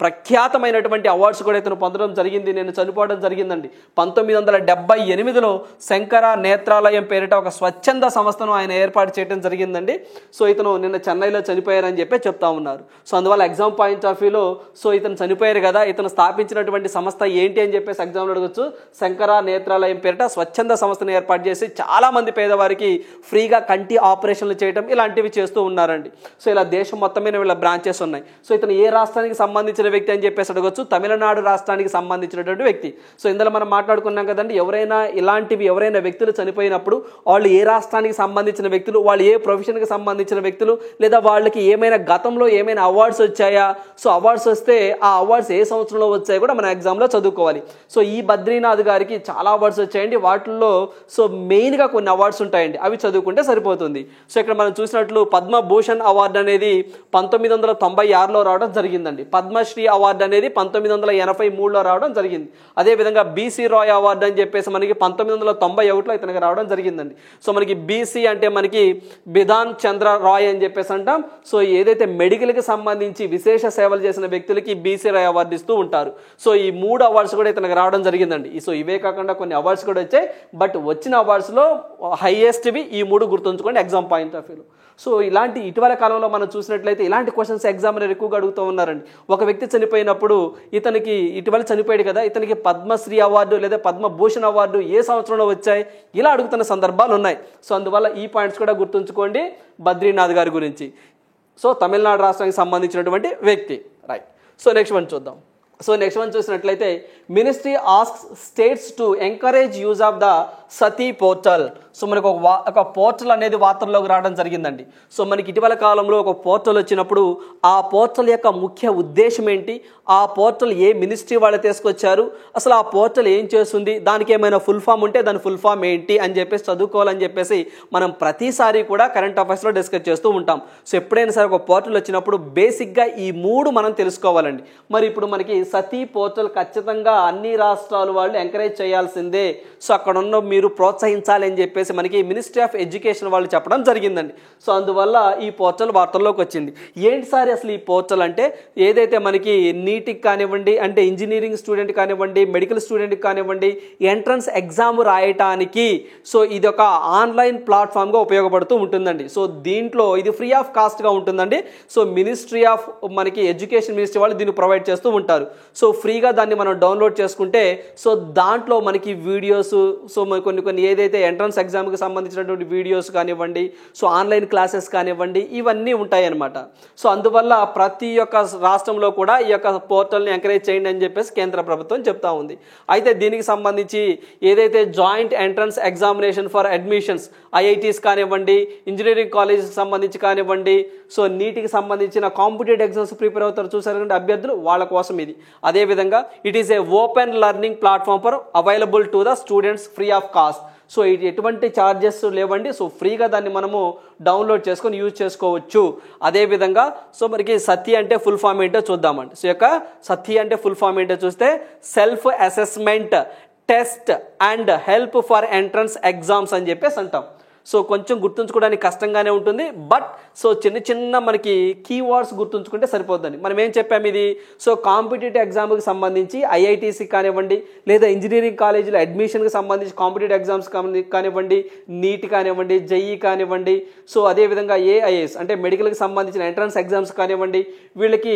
ప్రఖ్యాతమైనటువంటి అవార్డ్స్ కూడా ఇతను పొందడం జరిగింది. నేను చనిపోవడం జరిగిందండి. 1978లో శంకర నేత్రాలయం పేరిట ఒక స్వచ్ఛంద సంస్థను ఆయన ఏర్పాటు చేయడం జరిగిందండి. సో ఇతను నిన్న చెన్నైలో చనిపోయారని చెప్పి చెప్తా ఉన్నారు. సో అందువల్ల ఎగ్జామ్ పాయింట్ ఆఫ్ వ్యూలో సో ఇతను చనిపోయారు కదా, ఇతను స్థాపించినటువంటి సంస్థ ఏంటి అని చెప్పేసి ఎగ్జామ్లో అడగచ్చు. శంకర నేత్రాలయం పేరిట స్వచ్ఛంద సంస్థను ఏర్పాటు చేసి చాలా మంది పేదవారికి ఫ్రీగా కంటి ఆపరేషన్లు చేయడం ఇలాంటివి చేస్తూ ఉన్నారండి. సో ఇలా దేశం మొత్తం మీద వీళ్ళ బ్రాంచెస్ ఉన్నాయి. సో ఇతను ఏ రాష్ట్రానికి సంబంధించిన వ్యక్తి అని చెప్పేసి అడగొచ్చు. తమిళనాడు రాష్ట్రానికి సంబంధించినటువంటి వ్యక్తి. సో ఇందులో మనం మాట్లాడుకున్నాం కదండి, ఎవరైనా వ్యక్తులు చనిపోయినప్పుడు వాళ్ళు ఏ రాష్ట్రానికి సంబంధించిన వ్యక్తులు, వాళ్ళు ఏ ప్రొఫెషన్కి సంబంధించిన వ్యక్తులు, లేదా వాళ్ళకి ఏమైనా గతంలో ఏమైనా అవార్డ్స్ వచ్చాయా, సో అవార్డ్స్ వస్తే ఆ అవార్డ్స్ ఏ సంవత్సరంలో వచ్చాయో కూడా మన ఎగ్జామ్లో చదువుకోవాలి. సో ఈ బద్రీనాథ్ గారికి చాలా అవార్డ్స్ వచ్చాయండి. వాటిల్లో సో మెయిన్గా కొన్ని అవార్డ్స్ ఉంటాయండి, అవి చదువుకుంటే సరిపోతుంది. సో ఇక్కడ మనం చూసినట్లు పద్మభూషణ్ అవార్డు అనేది 1996లో రావడం జరిగిందండి. పద్మశ్రీ అవార్డు అనేది 1983లో రావడం జరిగింది. అదేవిధంగా బీసీ రాయ్ అవార్డు అని చెప్పేసి మనకి 1991లో ఇతనికి రావడం జరిగిందండి. సో మనకి బీసీ అంటే మనకి బిధాన్ చంద్ర రాయ్ అని చెప్పేసి అంటాం. సో ఏదైతే మెడికల్కి సంబంధించి విశేష సేవలు చేసిన వ్యక్తులకి బీసీ రాయ్ అవార్డు ఇస్తూ ఉంటారు. సో ఈ 3 అవార్డ్స్ కూడా ఇతనికి రావడం జరిగిందండి. సో ఇవే కాకుండా కొన్ని అవార్డ్స్ కూడా వచ్చాయి, బట్ వచ్చిన అవార్డ్స్లో హైయెస్ట్వి ఈ 3 గుర్తుంచుకోండి ఎగ్జామ్ పాయింట్ ఆఫ్ వ్యూలో. సో ఇలాంటి ఇటీవల కాలంలో మనం చూసినట్లయితే ఇలాంటి క్వశ్చన్స్ ఎగ్జామినర్ ఎక్కువగా అడుగుతూ ఉన్నారండి. ఒక వ్యక్తి చనిపోయినప్పుడు ఇతనికి ఇటీవల చనిపోయాడు కదా, ఇతనికి పద్మశ్రీ అవార్డు లేదా పద్మభూషణ్ అవార్డు ఏ సంవత్సరంలో వచ్చాయి, ఇలా అడుగుతున్న సందర్భాలు ఉన్నాయి. సో అందువల్ల ఈ పాయింట్స్ కూడా గుర్తుంచుకోండి బద్రీనాథ్ గారి గురించి. సో తమిళనాడు రాష్ట్రానికి సంబంధించినటువంటి వ్యక్తి. రైట్. సో నెక్స్ట్ వన్ చూద్దాం. సో నెక్స్ట్ వన్ చూసినట్లయితే ministry asks states to encourage use of the Sati portal. So మనకు ఒక పోర్టల్ అనేది వార్తల్లోకి రావడం జరిగిందండి. సో మనకి ఇటీవల కాలంలో ఒక పోర్టల్ వచ్చినప్పుడు ఆ పోర్టల్ యొక్క ముఖ్య ఉద్దేశం ఏంటి, ఆ పోర్టల్ ఏ మినిస్ట్రీ వాళ్ళు తీసుకొచ్చారు, అసలు ఆ పోర్టల్ ఏం చేస్తుంది, దానికి ఏమైనా ఫుల్ ఫామ్ ఉంటే దాని ఫుల్ ఫామ్ ఏంటి అని చెప్పేసి చదువుకోవాలని చెప్పేసి మనం ప్రతిసారి కూడా కరెంట్ అఫైర్స్లో డిస్కస్ చేస్తూ ఉంటాం. సో ఎప్పుడైనా సరే ఒక పోర్టల్ వచ్చినప్పుడు బేసిక్గా ఈ 3 మనం తెలుసుకోవాలండి. మరి ఇప్పుడు మనకి సతీ పోర్టల్ ఖచ్చితంగా అన్ని రాష్ట్రాలు వాళ్ళు ఎంకరేజ్ చేయాల్సిందే. సో అక్కడ ఉన్న మీరు ప్రోత్సహించాలి అని చెప్పేసి మనకి మినిస్ట్రీ ఆఫ్ ఎడ్యుకేషన్ వాళ్ళు చెప్పడం జరిగిందండి. సో అందువల్ల ఈ పోర్టల్ వార్తల్లోకి వచ్చింది. ఏంటి సార్ అసలు ఈ పోర్టల్ అంటే, ఏదైతే మనకి నీట్కి కానివ్వండి, అంటే ఇంజనీరింగ్ స్టూడెంట్ కానివ్వండి, మెడికల్ స్టూడెంట్కి కానివ్వండి, ఎంట్రన్స్ ఎగ్జామ్ రాయటానికి సో ఇది ఒక ఆన్లైన్ ప్లాట్ఫామ్గా ఉపయోగపడుతూ ఉంటుందండి. సో దీంట్లో ఇది ఫ్రీ ఆఫ్ కాస్ట్గా ఉంటుందండి. సో మినిస్ట్రీ ఆఫ్ మనకి ఎడ్యుకేషన్ మినిస్ట్రీ వాళ్ళు దీన్ని ప్రొవైడ్ చేస్తూ ఉంటారు. సో ఫ్రీగా దాన్ని మనం డౌన్లోడ్ చేసుకుంటే సో దాంట్లో మనకి వీడియోస్, సో కొన్ని ఏదైతే ఎంట్రన్స్ ఎగ్జామ్కి సంబంధించినటువంటి వీడియోస్ కానివ్వండి, సో ఆన్లైన్ క్లాసెస్ కానివ్వండి, ఇవన్నీ ఉంటాయి అన్నమాట. సో అందువల్ల ప్రతి ఒక్క రాష్ట్రంలో కూడా ఈ యొక్క పోర్టల్ని ఎంకరేజ్ చేయండి అని చెప్పేసి కేంద్ర ప్రభుత్వం చెప్తా ఉంది. అయితే దీనికి సంబంధించి ఏదైతే joint entrance examination for admissions IITs కానివ్వండి, ఇంజనీరింగ్ కాలేజెస్కి సంబంధించి కానివ్వండి, సో నీటికి సంబంధించిన కాంపిటేటివ్ ఎగ్జామ్స్ ప్రిపేర్ అవుతారు చూసారు అభ్యర్థులు, వాళ్ళ కోసం ఇది. అదేవిధంగా it is A open learning platform for available to the students free of cost. So ఇది ఎటువంటి ఛార్జెస్ లేవండి. సో ఫ్రీగా దాన్ని మనము డౌన్లోడ్ చేసుకొని యూజ్ చేసుకోవచ్చు. అదేవిధంగా సో మనకి సతీ అంటే ఫుల్ ఫామ్ ఏంటో చూద్దామండి. సో యొక్క సతీ అంటే ఫుల్ ఫామ్ ఏంటో చూస్తే self assessment test and help for entrance exams అని చెప్పేసి అంటాం. సో కొంచెం గుర్తుంచుకోవడానికి కష్టంగానే ఉంటుంది, బట్ సో చిన్న మనకి కీవర్డ్స్ గుర్తుంచుకుంటే సరిపోద్దండి. మనం ఏం చెప్పాము ఇది, సో కాంపిటేటివ్ ఎగ్జామ్కి సంబంధించి ఐఐటీసీ కానివ్వండి, లేదా ఇంజనీరింగ్ కాలేజీలో అడ్మిషన్కి సంబంధించి కాంపిటేటివ్ ఎగ్జామ్స్ కానివ్వండి, నీట్ కానివ్వండి, జేఈ కానివ్వండి, సో అదేవిధంగా ఏఐఎస్ అంటే మెడికల్కి సంబంధించిన ఎంట్రన్స్ ఎగ్జామ్స్ కానివ్వండి, వీళ్ళకి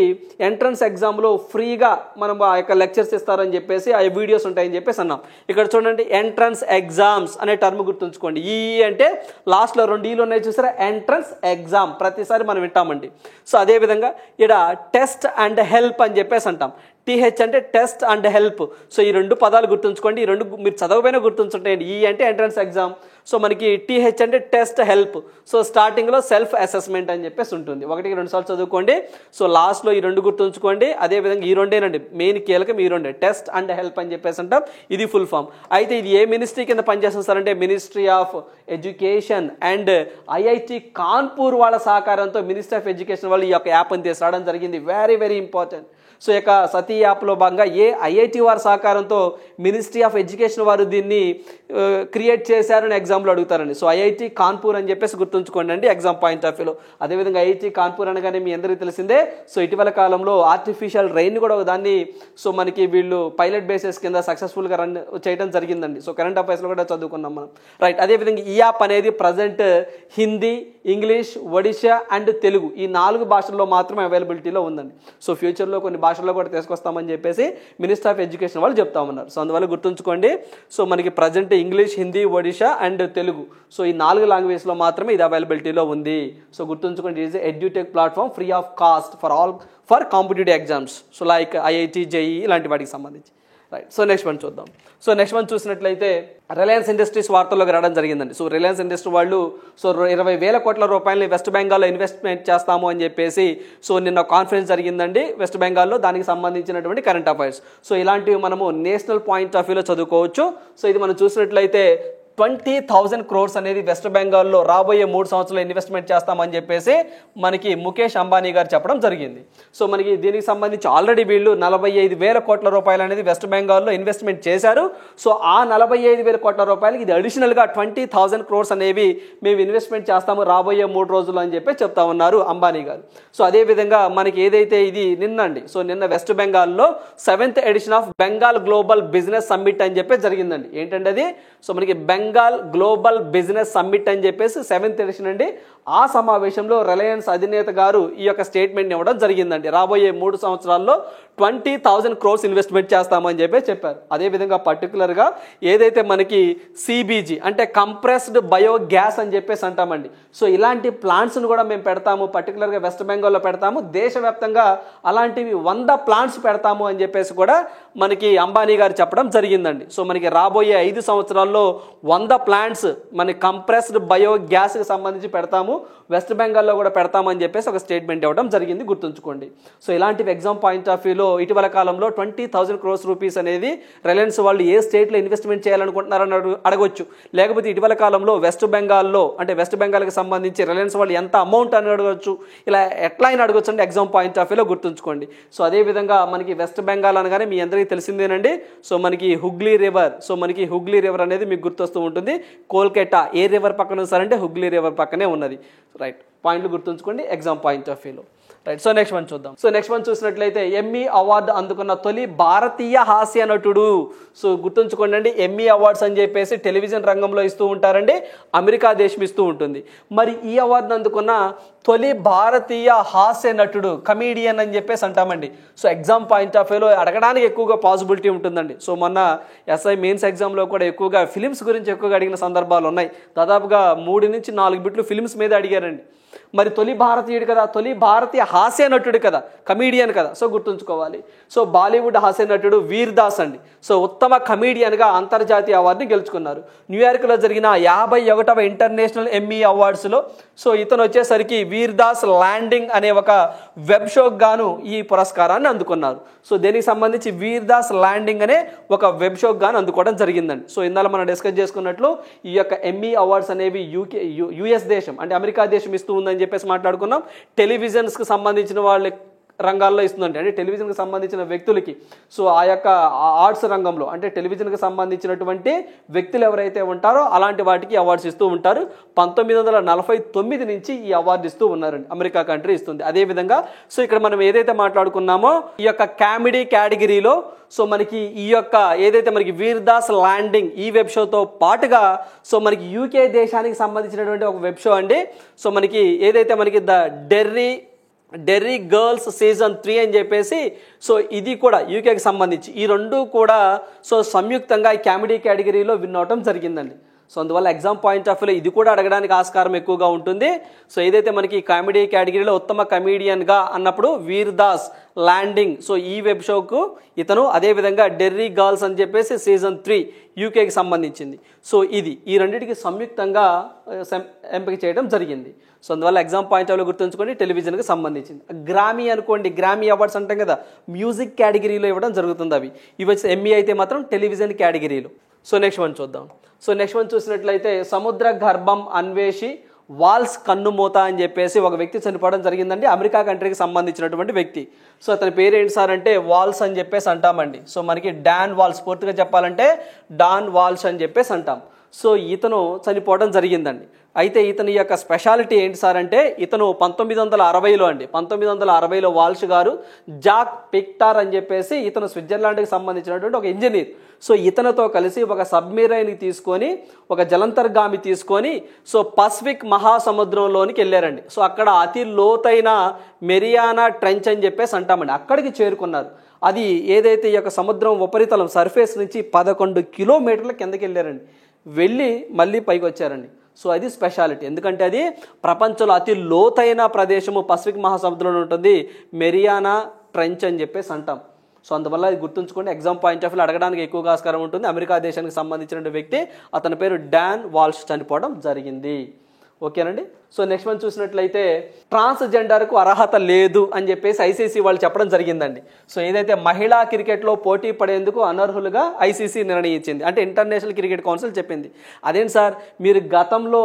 ఎంట్రన్స్ ఎగ్జామ్లో ఫ్రీగా మనం ఆ యొక్క లెక్చర్స్ ఇస్తారని చెప్పేసి ఆ వీడియోస్ ఉంటాయని చెప్పేసి అన్నాం. ఇక్కడ చూడండి ఎంట్రన్స్ ఎగ్జామ్స్ అనే టర్మ్ గుర్తుంచుకోండి. ఈ అంటే లాస్ట్లో 2 ఈలు ఉన్నాయి చూసారా, ఎంట్రన్స్ ఎగ్జామ్ ప్రతిసారి మనం వింటామండి. సో అదేవిధంగా ఇక్కడ టెస్ట్ అండ్ హెల్ప్ అని చెప్పేసి అంటాం. టీహెచ్ అంటే టెస్ట్ అండ్ హెల్ప్. సో ఈ 2 పదాలు గుర్తుంచుకోండి. ఈ 2 మీరు చదవకపోయినా గుర్తుంచుంటాయండి. ఈ అంటే ఎంట్రన్స్ ఎగ్జామ్, సో మనకి టీహెచ్ అంటే టెస్ట్ హెల్ప్. సో స్టార్టింగ్లో సెల్ఫ్ అసెస్మెంట్ అని చెప్పేసి ఉంటుంది. 1-2 సార్లు చదువుకోండి. సో లాస్ట్లో ఈ 2 గుర్తుంచుకోండి. అదేవిధంగా ఈ 2ఏనండి మెయిన్ కీలకం, ఈ 2 టెస్ట్ అండ్ హెల్ప్ అని చెప్పేసి అంటాం. ఇది ఫుల్ ఫామ్. అయితే ఇది ఏ మినిస్ట్రీ కింద పనిచేస్తుంది సార్ అంటే ministry of education and IIT Kanpur వాళ్ళ సహకారంతో మినిస్ట్రీ ఆఫ్ ఎడ్యుకేషన్ వాళ్ళు ఈ యొక్క యాప్ని తీసుకురావడం జరిగింది. Very very important. సో ఈ యొక్క సతీ యాప్లో భాగంగా ఐఐటి వారి సహకారంతో మినిస్ట్రీ ఆఫ్ ఎడ్యుకేషన్ వారు దీన్ని క్రియేట్ చేశారని ఎగ్జామ్లో అడుగుతారండి. సో ఐఐటి కాన్పూర్ అని చెప్పేసి గుర్తుంచుకోండి అండి ఎగ్జామ్ పాయింట్ ఆఫ్ వ్యూలో. అదేవిధంగా ఐఐటి కాన్పూర్ అనగానే మీ అందరికీ తెలిసిందే. సో ఇటీవల కాలంలో ఆర్టిఫిషియల్ రెయిన్ కూడా దాన్ని సో మనకి వీళ్ళు పైలట్ బేసిస్ కింద సక్సెస్ఫుల్గా రన్ చేయడం జరిగిందండి. సో కరెంట్ అఫైర్స్లో కూడా చదువుకున్నాం మనం. రైట్. అదేవిధంగా ఈ యాప్ అనేది present Hindi, English, Odisha and Telugu ఈ 4 భాషల్లో మాత్రమే అవైలబిలిటీలో ఉందండి. సో ఫ్యూచర్లో కొన్ని భాషల్లో కూడా తీసుకొస్తామని చెప్పేసి మినిస్టర్ ఆఫ్ ఎడ్యుకేషన్ వాళ్ళు చెప్తా ఉన్నారు. సో అందువల్ల గుర్తుంచుకోండి. సో మనకి present English, Hindi, Odisha and Telugu, so ఈ 4 లాంగ్వేజ్లో మాత్రమే ఇది అవైలబిలిటీలో ఉంది. సో గుర్తుంచుకోండి, it is edutech platform free of cost for competitive exams, so like IIT, JEE ఇలాంటి వాటికి సంబంధించి. రైట్. సో నెక్స్ట్ వన్ చూద్దాం. సో నెక్స్ట్ వన్ చూసినట్లయితే రిలయన్స్ ఇండస్ట్రీస్ వార్తల్లోకి రావడం జరిగిందండి. సో రిలయన్స్ ఇండస్ట్రీ వాళ్ళు 20,000 కోట్ల రూపాయలని వెస్ట్ బెంగాల్లో ఇన్వెస్ట్మెంట్ చేస్తాము అని చెప్పేసి సో నిన్న కాన్ఫరెన్స్ జరిగిందండి వెస్ట్ బెంగాల్లో, దానికి సంబంధించినటువంటి కరెంట్ అఫైర్స్. సో ఇలాంటివి మనము నేషనల్ పాయింట్ ఆఫ్ వ్యూలో చదువుకోవచ్చు. సో ఇది మనం చూసినట్లయితే 20,000 crores అనేది వెస్ట్ బెంగాల్లో రాబోయే 3 సంవత్సరాలు ఇన్వెస్ట్మెంట్ చేస్తామని చెప్పేసి మనకి ముఖేష్ అంబానీ గారు చెప్పడం జరిగింది. సో మనకి దీనికి సంబంధించి ఆల్రెడీ వీళ్ళు 45,000 కోట్ల రూపాయలు అనేది వెస్ట్ బెంగాల్లో ఇన్వెస్ట్మెంట్ చేశారు. సో ఆ 45,000 కోట్ల రూపాయలకి ఇది అడిషనల్గా 20,000 crores అనేవి మేము ఇన్వెస్ట్మెంట్ చేస్తాము రాబోయే 3 రోజులు అని చెప్పి చెప్తా ఉన్నారు అంబానీ గారు. సో అదేవిధంగా మనకి ఏదైతే ఇది నిన్నండి, సో నిన్న వెస్ట్ బెంగాల్లో 7th edition of Bengal global business summit అని చెప్పి జరిగిందండి. ఏంటంటే అది సో మనకి బెంగాల్ గ్లోబల్ బిజినెస్ సమ్మిట్ అని చెప్పేసి 7th ఎడిషన్ అండి. ఆ సమావేశంలో రిలయన్స్ అధినేత గారు ఈ యొక్క స్టేట్మెంట్ ఇవ్వడం జరిగిందండి. రాబోయే 3 సంవత్సరాల్లో 20,000 crores ఇన్వెస్ట్మెంట్ చేస్తామని చెప్పి చెప్పారు. అదేవిధంగా పర్టికులర్గా ఏదైతే మనకి సిబిజీ అంటే కంప్రెస్డ్ బయోగ్యాస్ అని చెప్పేసి అంటామండి. సో ఇలాంటి ప్లాంట్స్ను కూడా మేము పెడతాము, పర్టికులర్గా వెస్ట్ బెంగాల్లో పెడతాము, దేశవ్యాప్తంగా అలాంటివి 100 ప్లాంట్స్ పెడతాము అని చెప్పేసి కూడా మనకి అంబానీ గారు చెప్పడం జరిగిందండి. సో మనకి రాబోయే 5 సంవత్సరాల్లో 100 ప్లాంట్స్ మన కంప్రెస్డ్ బయోగ్యాస్కి సంబంధించి పెడతాము, వెస్ట్ బెంగాల్లో కూడా పెడతామని చెప్పేసి ఒక స్టేట్మెంట్ ఇవ్వడం జరిగింది. గుర్తుంచుకోండి. సో ఇలాంటివి ఎగ్జామ్ పాయింట్ ఆఫ్ వ్యూలో ఇటీవల కాలంలో 20,000 crores రూపీస్ అనేది రిలయన్స్ వాళ్ళు ఏ స్టేట్లో ఇన్వెస్ట్మెంట్ చేయాలనుకుంటున్నారని అడగొచ్చు. లేకపోతే ఇటీవల కాలంలో వెస్ట్ బెంగాల్లో అంటే వెస్ట్ బెంగాల్కి సంబంధించి రిలయన్స్ వాళ్ళు ఎంత అమౌంట్ అని అడగవచ్చు, ఇలా ఎట్లా అయినా అడగొచ్చు అండి ఎగ్జామ్ పాయింట్ ఆఫ్ వ్యూలో. గుర్తుంచుకోండి. సో అదేవిధంగా మనకి వెస్ట్ బెంగాల్ అనగానే మీ అందరికీ తెలిసిందేనండి. సో మనకి హుగ్లీ రివర్ అనేది మీకు గుర్తొస్తూ ఉంటుంది. కోల్కతా ఏ రివర్ పక్కన ఉంచారంటే హుగ్లీ రివర్ పక్కనే ఉన్నది. రైట్. పాయింట్లు గుర్తుంచుకోండి ఎగ్జామ్ పాయింట్ ఆఫ్ వ్యూలో. రైట్. సో నెక్స్ట్ వన్ చూద్దాం. సో నెక్స్ట్ వన్ చూసినట్లయితే ఎమ్మీ అవార్డు అందుకున్న తొలి భారతీయ హాస్య నటుడు. సో గుర్తుంచుకోండి అండి, ఎమ్మీ అవార్డ్స్ అని చెప్పేసి టెలివిజన్ రంగంలో ఇస్తూ ఉంటారండి, అమెరికా దేశం ఇస్తూ ఉంటుంది. మరి ఈ అవార్డును అందుకున్న తొలి భారతీయ హాస్య నటుడు, కమీడియన్ అని చెప్పేసి అంటామండి. సో ఎగ్జామ్ పాయింట్ ఆఫ్ వ్యూలో అడగడానికి ఎక్కువగా పాసిబిలిటీ ఉంటుందండి. సో మొన్న ఎస్ఐ మెయిన్స్ ఎగ్జామ్లో కూడా ఎక్కువగా ఫిలిమ్స్ గురించి ఎక్కువగా అడిగిన సందర్భాలు ఉన్నాయి. దాదాపుగా 3 నుంచి 4 బిట్లు ఫిలిమ్స్ మీద అడిగారండి. మరి తొలి భారతీయుడు కదా, తొలి భారతీయ హాస్య నటుడు కదా, కమీడియన్ కదా. సో గుర్తుంచుకోవాలి. సో బాలీవుడ్ హాస్య నటుడు వీర్ దాస్ అండి. సో ఉత్తమ కమీడియన్గా అంతర్జాతీయ అవార్డుని గెలుచుకున్నారు. న్యూయార్క్లో జరిగిన 51వ ఇంటర్నేషనల్ ఎమ్మీ అవార్డ్స్లో సో ఇతను వచ్చేసరికి వీర్ దాస్ ల్యాండింగ్ అనే ఒక వెబ్ షోకి గాను ఈ పురస్కారాన్ని అందుకున్నారు. సో దీనికి సంబంధించి వీర్ దాస్ ల్యాండింగ్ అనే ఒక వెబ్ షోకి గాను అందుకోవడం జరిగిందండి. సో ఇందాక మనం డిస్కస్ చేసుకున్నట్లు ఈ యొక్క ఎమ్మీ అవార్డ్స్ అనేవి యుఎస్ దేశం అంటే అమెరికా దేశం ఇస్తూ ఉందని చెప్పేసి మాట్లాడుకున్నాం. టెలివిజన్స్కి సంబంధించిన వాళ్ళ రంగాల్లో ఇస్తుందండి, అంటే టెలివిజన్కి సంబంధించిన వ్యక్తులకి. సో ఆ యొక్క ఆర్ట్స్ రంగంలో అంటే టెలివిజన్కి సంబంధించినటువంటి వ్యక్తులు ఎవరైతే ఉంటారో అలాంటి వాటికి అవార్డ్స్ ఇస్తూ ఉంటారు. 1949 నుంచి ఈ అవార్డు ఇస్తూ ఉన్నారండి, అమెరికా కంట్రీ ఇస్తుంది. అదేవిధంగా సో ఇక్కడ మనం ఏదైతే మాట్లాడుకున్నామో ఈ యొక్క కామెడీ కేటగిరీలో సో మనకి ఈ యొక్క ఏదైతే మనకి వీర్ దాస్ ల్యాండింగ్ ఈ వెబ్ షోతో పాటుగా సో మనకి యూకే దేశానికి సంబంధించినటువంటి ఒక వెబ్ షో అండి. సో మనకి ఏదైతే మనకి ద డెర్రీ గర్ల్స్ సీజన్ 3 అని చెప్పేసి సో ఇది కూడా యూకేకి సంబంధించి ఈ 2 కూడా సో సంయుక్తంగా ఈ కామెడీ కేటగిరీలో విన్ అవటం జరిగిందండి. సో అందువల్ల ఎగ్జామ్ పాయింట్ ఆఫ్ వ్యూలో ఇది కూడా అడగడానికి ఆస్కారం ఎక్కువగా ఉంటుంది. సో ఏదైతే మనకి కామెడీ కేటగిరీలో ఉత్తమ కమీడియన్గా అన్నప్పుడు వీర్ దాస్ ల్యాండింగ్ సో ఈ వెబ్ షోకు ఇతను, అదేవిధంగా డెర్రీ గర్ల్స్ అని చెప్పేసి సీజన్ 3 యూకేకి సంబంధించింది. సో ఇది ఈ రెండింటికి సంయుక్తంగా ఎంపిక చేయడం జరిగింది. సో అందువల్ల ఎగ్జామ్ పాయింట్ ఆఫ్ వ్యూ గుర్తుంచుకోండి, టెలివిజన్కి సంబంధించింది. గ్రామీ అనుకోండి, గ్రామీ అవార్డ్స్ అంటాం కదా, మ్యూజిక్ కేటగిరీలో ఇవ్వడం జరుగుతుంది. ఇవి వచ్చి ఎమ్మీ అయితే మాత్రం టెలివిజన్ కేటగిరీలో. సో నెక్స్ట్ వన్ చూద్దాం. సో నెక్స్ట్ వన్ చూసినట్లయితే సముద్ర గర్భం అన్వేషి వాల్స్ కన్నుమూత అని చెప్పేసి ఒక వ్యక్తి చనిపోవడం జరిగిందండి, అమెరికా కంట్రీకి సంబంధించినటువంటి వ్యక్తి. సో అతని పేరు ఏంటి సార్ అంటే వాల్స్ అని చెప్పేసి అంటామండి. సో మనకి డాన్ వాల్స్, పూర్తిగా చెప్పాలంటే డాన్ వాల్స్ అని చెప్పేసి అంటాం. సో ఇతను చనిపోవడం జరిగిందండి. అయితే ఇతని యొక్క స్పెషాలిటీ ఏంటి సార్ అంటే ఇతను 1960లో అండి 1960లో వాల్ష్ గారు జాక్ పిక్టార్ అని చెప్పేసి ఇతను స్విట్జర్లాండ్కి సంబంధించినటువంటి ఒక ఇంజనీర్. సో ఇతనితో కలిసి ఒక సబ్మెరైన్ తీసుకొని ఒక జలంతర్గామి తీసుకొని సో పసిఫిక్ మహాసముద్రంలోనికి వెళ్ళారండి. సో అక్కడ అతి లోతైన మెరియానా ట్రెంచ్ అని చెప్పేసి అంటామండి, అక్కడికి చేరుకున్నారు. అది ఏదైతే ఈ యొక్క సముద్రం ఉపరితలం సర్ఫేస్ నుంచి 11 కిలోమీటర్ల కిందకి వెళ్ళారండి, వెళ్ళి మళ్ళీ పైకి వచ్చారండి. సో అది స్పెషాలిటీ, ఎందుకంటే అది ప్రపంచంలో అతి లోతైన ప్రదేశము పసిఫిక్ మహాసముద్రంలో ఉంటుంది, మెరియానా ట్రెంచ్ అని చెప్పేసి అంటాం. సో అందువల్ల ఇది గుర్తుంచుకోండి, ఎగ్జామ్ పాయింట్ ఆఫ్ వ్యూ అడగడానికి ఎక్కువగా ఆస్కారం ఉంటుంది. అమెరికా దేశానికి సంబంధించిన వ్యక్తి, అతని పేరు డాన్ వాల్ష్, చనిపోవడం జరిగింది. ఓకేనండి. సో నెక్స్ట్ మనం చూసినట్లయితే ట్రాన్స్జెండర్కు అర్హత లేదు అని చెప్పేసి ఐసీసీ వాళ్ళు చెప్పడం జరిగిందండి. సో ఏదైతే మహిళా క్రికెట్లో పోటీ పడేందుకు అనర్హులుగా ఐసీసీ నిర్ణయించింది, అంటే ఇంటర్నేషనల్ క్రికెట్ కౌన్సిల్ చెప్పింది. అదేంటి సార్, మీరు గతంలో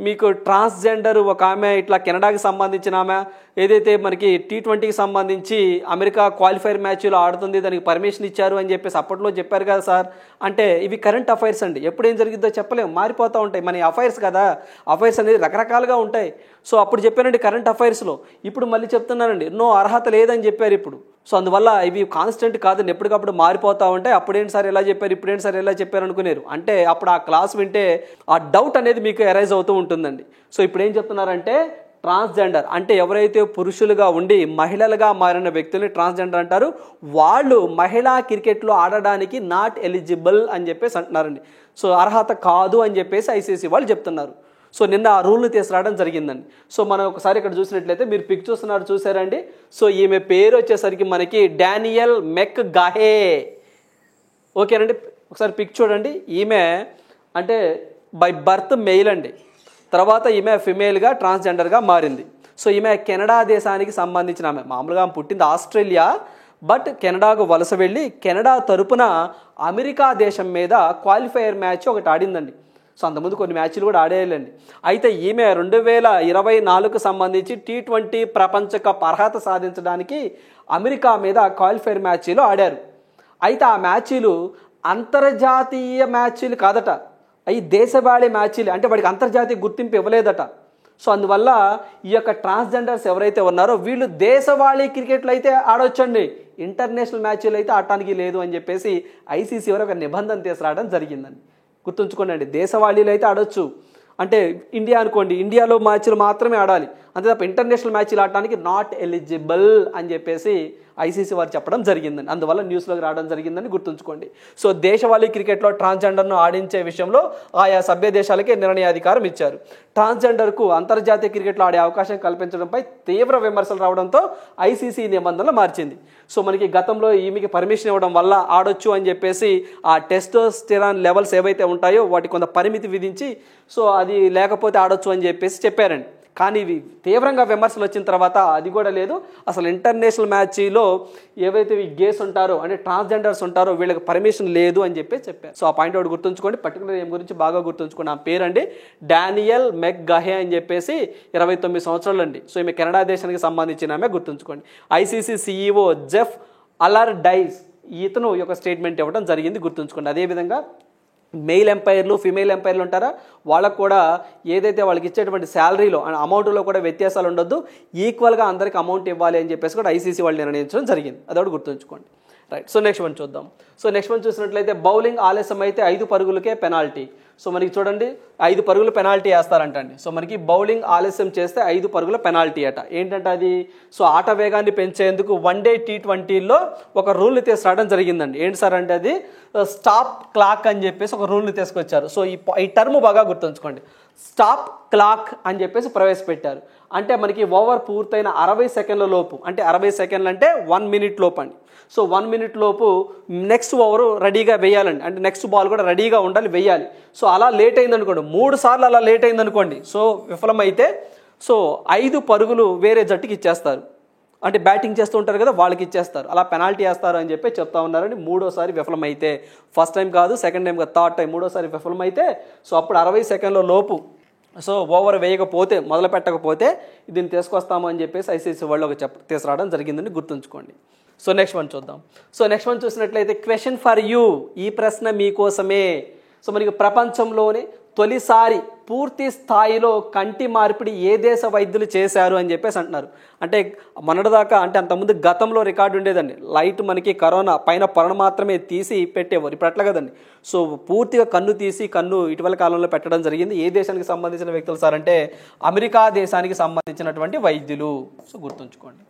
మీకు ట్రాన్స్జెండర్ ఒక ఆమె ఇట్లా కెనడాకి సంబంధించిన ఆమె ఏదైతే మనకి T20కి సంబంధించి అమెరికా క్వాలిఫైర్ మ్యాచ్లో ఆడుతుంది, దానికి పర్మిషన్ ఇచ్చారు అని చెప్పేసి అప్పట్లో చెప్పారు కదా సార్. అంటే ఇవి కరెంట్ అఫైర్స్ అండి, ఎప్పుడు ఏం జరిగిద్దో చెప్పలేము, మారిపోతూ ఉంటాయి. మన అఫైర్స్ కదా, అఫైర్స్ అనేది రకరకాలుగా ఉంటాయి. సో అప్పుడు చెప్పానండి కరెంట్ అఫైర్స్లో, ఇప్పుడు మళ్ళీ చెప్తున్నానండి నో అర్హత లేదని చెప్పారు ఇప్పుడు. సో అందువల్ల ఇవి కాన్స్టెంట్ కాదండి, ఎప్పటికప్పుడు మారిపోతూ ఉంటాయి. అప్పుడేంటి సార్ ఎలా చెప్పారు, ఇప్పుడేంటి సార్ ఎలా చెప్పారు అనుకునేరు. అంటే అప్పుడు ఆ క్లాస్ వింటే ఆ డౌట్ అనేది మీకు అరైజ్ అవుతూ ఉంటుందండి. సో ఇప్పుడు ఏం చెప్తున్నారంటే ట్రాన్స్జెండర్ అంటే ఎవరైతే పురుషులుగా ఉండి మహిళలుగా మారిన వ్యక్తుల్ని ట్రాన్స్జెండర్ అంటారు. వాళ్ళు మహిళా క్రికెట్లో ఆడడానికి నాట్ ఎలిజిబుల్ అని చెప్పేసి అంటున్నారండి. సో అర్హత కాదు అని చెప్పేసి ఐసీసీ వాళ్ళు చెప్తున్నారు. సో నిన్న ఆ రూల్ని తీసుకురావడం జరిగిందండి. సో మనం ఒకసారి ఇక్కడ చూసినట్లయితే మీరు పిక్ చూస్తున్నారు, చూసారండి. సో ఈమె పేరు వచ్చేసరికి మనకి డానియల్ మెక్ గాహే. ఓకేనండి, ఒకసారి పిక్ చూడండి. ఈమె అంటే బై బర్త్ మెయిల్ అండి, తర్వాత ఈమె ఫిమేల్గా ట్రాన్స్జెండర్గా మారింది. సో ఈమె కెనడా దేశానికి సంబంధించిన ఆమె, మామూలుగా పుట్టింది ఆస్ట్రేలియా, బట్ కెనడాకు వలస వెళ్ళి కెనడా తరపున అమెరికా దేశం మీద క్వాలిఫైయర్ మ్యాచ్ ఒకటి ఆడిందండి. సో అంతకుముందు కొన్ని మ్యాచ్లు కూడా ఆడేయాలండి. అయితే ఈమె 2024కు సంబంధించి T20 ప్రపంచ కప్ అర్హత సాధించడానికి అమెరికా మీద క్వాలిఫైర్ మ్యాచ్లు ఆడారు. అయితే ఆ మ్యాచ్లు అంతర్జాతీయ మ్యాచ్లు కాదట, అవి దేశవాళీ మ్యాచ్లు, అంటే వాడికి అంతర్జాతీయ గుర్తింపు ఇవ్వలేదట. సో అందువల్ల ఈ యొక్క ట్రాన్స్జెండర్స్ ఎవరైతే ఉన్నారో వీళ్ళు దేశవాళీ క్రికెట్లో అయితే ఆడొచ్చండి, ఇంటర్నేషనల్ మ్యాచ్లు అయితే ఆడటానికి లేదు అని చెప్పేసి ఐసీసీ వారు ఒక నిబంధన తీసుకురావడం జరిగిందండి. గుర్తుంచుకోండి అండి, దేశవాళీలు అయితే ఆడొచ్చు, అంటే ఇండియా అనుకోండి, ఇండియాలో మ్యాచ్లు మాత్రమే ఆడాలి, అంతే తప్ప ఇంటర్నేషనల్ మ్యాచ్లు ఆడటానికి నాట్ ఎలిజిబుల్ అని చెప్పేసి ఐసీసీ వారు చెప్పడం జరిగిందండి. అందువల్ల న్యూస్లోకి రావడం జరిగిందని గుర్తుంచుకోండి. సో దేశవాళీ క్రికెట్లో ట్రాన్స్జెండర్ను ఆడించే విషయంలో ఆయా సభ్య దేశాలకే నిర్ణయాధికారం ఇచ్చారు. ట్రాన్స్జెండర్కు అంతర్జాతీయ క్రికెట్లో ఆడే అవకాశం కల్పించడంపై తీవ్ర విమర్శలు రావడంతో ఐసీసీ నిబంధనలు మార్చింది. సో మనకి గతంలో ఈమెకి పర్మిషన్ ఇవ్వడం వల్ల ఆడొచ్చు అని చెప్పేసి ఆ టెస్టోస్టెరాన్ లెవెల్స్ ఏవైతే ఉంటాయో వాటి కొంత పరిమితి విధించి సో అది లేకపోతే ఆడొచ్చు అని చెప్పేసి చెప్పారండి. కానీ ఇవి తీవ్రంగా విమర్శలు వచ్చిన తర్వాత అది కూడా లేదు, అసలు ఇంటర్నేషనల్ మ్యాచ్లో ఏవైతే ఈ గేస్ ఉంటారో అంటే ట్రాన్స్జెండర్స్ ఉంటారో వీళ్ళకి పర్మిషన్ లేదు అని చెప్పారు. సో ఆ పాయింట్ ఒకటి గుర్తుంచుకోండి, పర్టికులర్ ఏం గురించి బాగా గుర్తుంచుకోండి. ఆ పేరండి డానియల్ మెక్ గాహే అని చెప్పేసి 29 సంవత్సరాలు అండి. సో ఈమె కెనడా దేశానికి సంబంధించిన ఆమె, గుర్తుంచుకోండి. ఐసీసీ CEO జెఫ్ అలర్డైజ్ ఇతను యొక్క స్టేట్మెంట్ ఇవ్వడం జరిగింది, గుర్తుంచుకోండి. అదేవిధంగా మెయిల్ ఎంపైర్లు ఫిమేల్ ఎంపైర్లు ఉంటారా, వాళ్ళకు కూడా ఏదైతే వాళ్ళకి ఇచ్చేటువంటి శాలరీలో అమౌంట్లో కూడా వ్యత్యాసాలు ఉండొద్దు, ఈక్వల్గా అందరికి అమౌంట్ ఇవ్వాలి అని చెప్పేసి కూడా ఐసీసీ వాళ్ళు నిర్ణయించడం జరిగింది, అదొకటి గుర్తుంచుకోండి. రైట్. సో నెక్స్ట్ వన్ చూద్దాం. సో నెక్స్ట్ వన్ చూసినట్లయితే బౌలింగ్ ఆలస్యం అయితే 5 పరుగులకే పెనాల్టీ. సో మనకి చూడండి 5 పరుగులు పెనాల్టీ వేస్తారంటండి. సో మనకి బౌలింగ్ ఆలస్యం చేస్తే 5 పరుగుల పెనాల్టీ అట. ఏంటంటే అది సో ఆట వేగాన్ని పెంచేందుకు వన్డే T20లో ఒక రూల్ని తీసుకురావడం జరిగిందండి. ఏంటి సార్ అంటే అది స్టాప్ క్లాక్ అని చెప్పేసి ఒక రూల్ని తీసుకొచ్చారు. సో ఈ టర్మ్ బాగా గుర్తుంచుకోండి, స్టాప్ క్లాక్ అని చెప్పేసి ప్రవేశపెట్టారు. అంటే మనకి ఓవర్ పూర్తయిన 60 సెకండ్ల లోపు, అంటే 60 సెకండ్లు అంటే 1 మినిట్ లోపు అండి. సో 1 మినిట్ లోపు నెక్స్ట్ ఓవర్ రెడీగా వేయాలండి, అంటే నెక్స్ట్ బాల్ కూడా రెడీగా ఉండాలి, వేయాలి. సో అలా లేట్ అయిందనుకోండి, 3 సార్లు అలా లేట్ అయిందనుకోండి, సో విఫలమైతే సో 5 పరుగులు వేరే జట్టుకి ఇచ్చేస్తారు, అంటే బ్యాటింగ్ చేస్తూ ఉంటారు కదా వాళ్ళకి ఇచ్చేస్తారు, అలా పెనాల్టీ వేస్తారు అని చెప్పి చెప్తా ఉన్నారండి. 3ఓసారి విఫలమైతే, ఫస్ట్ టైం కాదు సెకండ్ టైం కాదు థర్డ్ టైం, 3ఓసారి విఫలమైతే సో అప్పుడు 60 సెకండ్ల లోపు సో ఓవర్ వేయకపోతే, మొదలు పెట్టకపోతే దీన్ని తీసుకొస్తాము అని చెప్పేసి ఐసీసీ వాళ్ళు ఒక తీసుకురావడం జరిగిందని గుర్తుంచుకోండి. సో నెక్స్ట్ వన్ చూద్దాం. సో నెక్స్ట్ వన్ చూసినట్లయితే క్వశ్చన్ ఫర్ యూ, ఈ ప్రశ్న మీకోసమే. సో మనకి ప్రపంచంలోనే తొలిసారి పూర్తి స్థాయిలో కంటి మార్పిడి ఏ దేశ వైద్యులు చేశారు అని చెప్పేసి అంటున్నారు. అంటే మొన్నటిదాకా అంటే అంతకుముందు గతంలో రికార్డు ఉండేదండి, లైట్ మనకి కరోనా పైన పొరను మాత్రమే తీసి పెట్టేవారు. ఇప్పుడు అట్లా కదండి. సో పూర్తిగా కన్ను తీసి కన్ను ఇటీవల కాలంలో పెట్టడం జరిగింది. ఏ దేశానికి సంబంధించిన వ్యక్తులు సార్ అంటే అమెరికా దేశానికి సంబంధించినటువంటి వైద్యులు. సో గుర్తుంచుకోండి.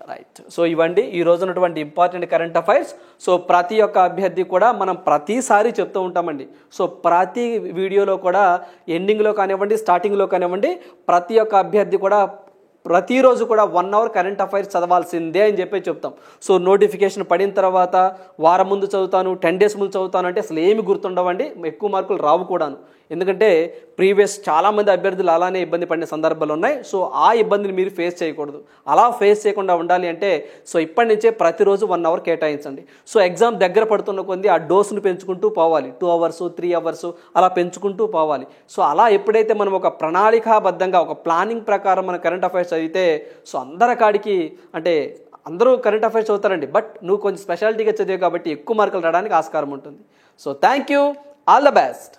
రైట్. సో ఇవ్వండి ఈ రోజు ఉన్నటువంటి ఇంపార్టెంట్ కరెంట్ అఫైర్స్. సో ప్రతి ఒక్క అభ్యర్థి కూడా మనం ప్రతిసారి చెప్తూ ఉంటామండి. సో ప్రతి వీడియోలో కూడా ఎండింగ్లో కానివ్వండి, స్టార్టింగ్లో కానివ్వండి, ప్రతి ఒక్క అభ్యర్థి కూడా ప్రతిరోజు కూడా 1 అవర్ కరెంట్ అఫైర్స్ చదవాల్సిందే అని చెప్పి చెప్తాం. సో నోటిఫికేషన్ పడిన తర్వాత వారం ముందు చదువుతాను, 10 డేస్ ముందు చదువుతాను అంటే అసలు ఏమి గుర్తుండవండి, ఎక్కువ మార్కులు రావు కూడాను. ఎందుకంటే ప్రీవియస్ చాలామంది అభ్యర్థులు అలానే ఇబ్బంది పడిన సందర్భాలు ఉన్నాయి. సో ఆ ఇబ్బందిని మీరు ఫేస్ చేయకూడదు. అలా ఫేస్ చేయకుండా ఉండాలి అంటే సో ఇప్పటి నుంచే ప్రతిరోజు 1 అవర్ కేటాయించండి. సో ఎగ్జామ్ దగ్గర పడుతున్న కొద్ది ఆ డోస్ను పెంచుకుంటూ పోవాలి. 2 అవర్స్ 3 అవర్స్ అలా పెంచుకుంటూ పోవాలి. సో అలా ఎప్పుడైతే మనం ఒక ప్రణాళికాబద్ధంగా ఒక ప్లానింగ్ ప్రకారం మన కరెంట్ అఫైర్స్ చదివితే సో అందరికాడికి అంటే అందరూ కరెంట్ అఫైర్స్ చదువుతారండి, బట్ నువ్వు కొంచెం స్పెషాలిటీగా చదివావు కాబట్టి ఎక్కువ మార్కులు రావడానికి ఆస్కారం ఉంటుంది. So thank you, all the best.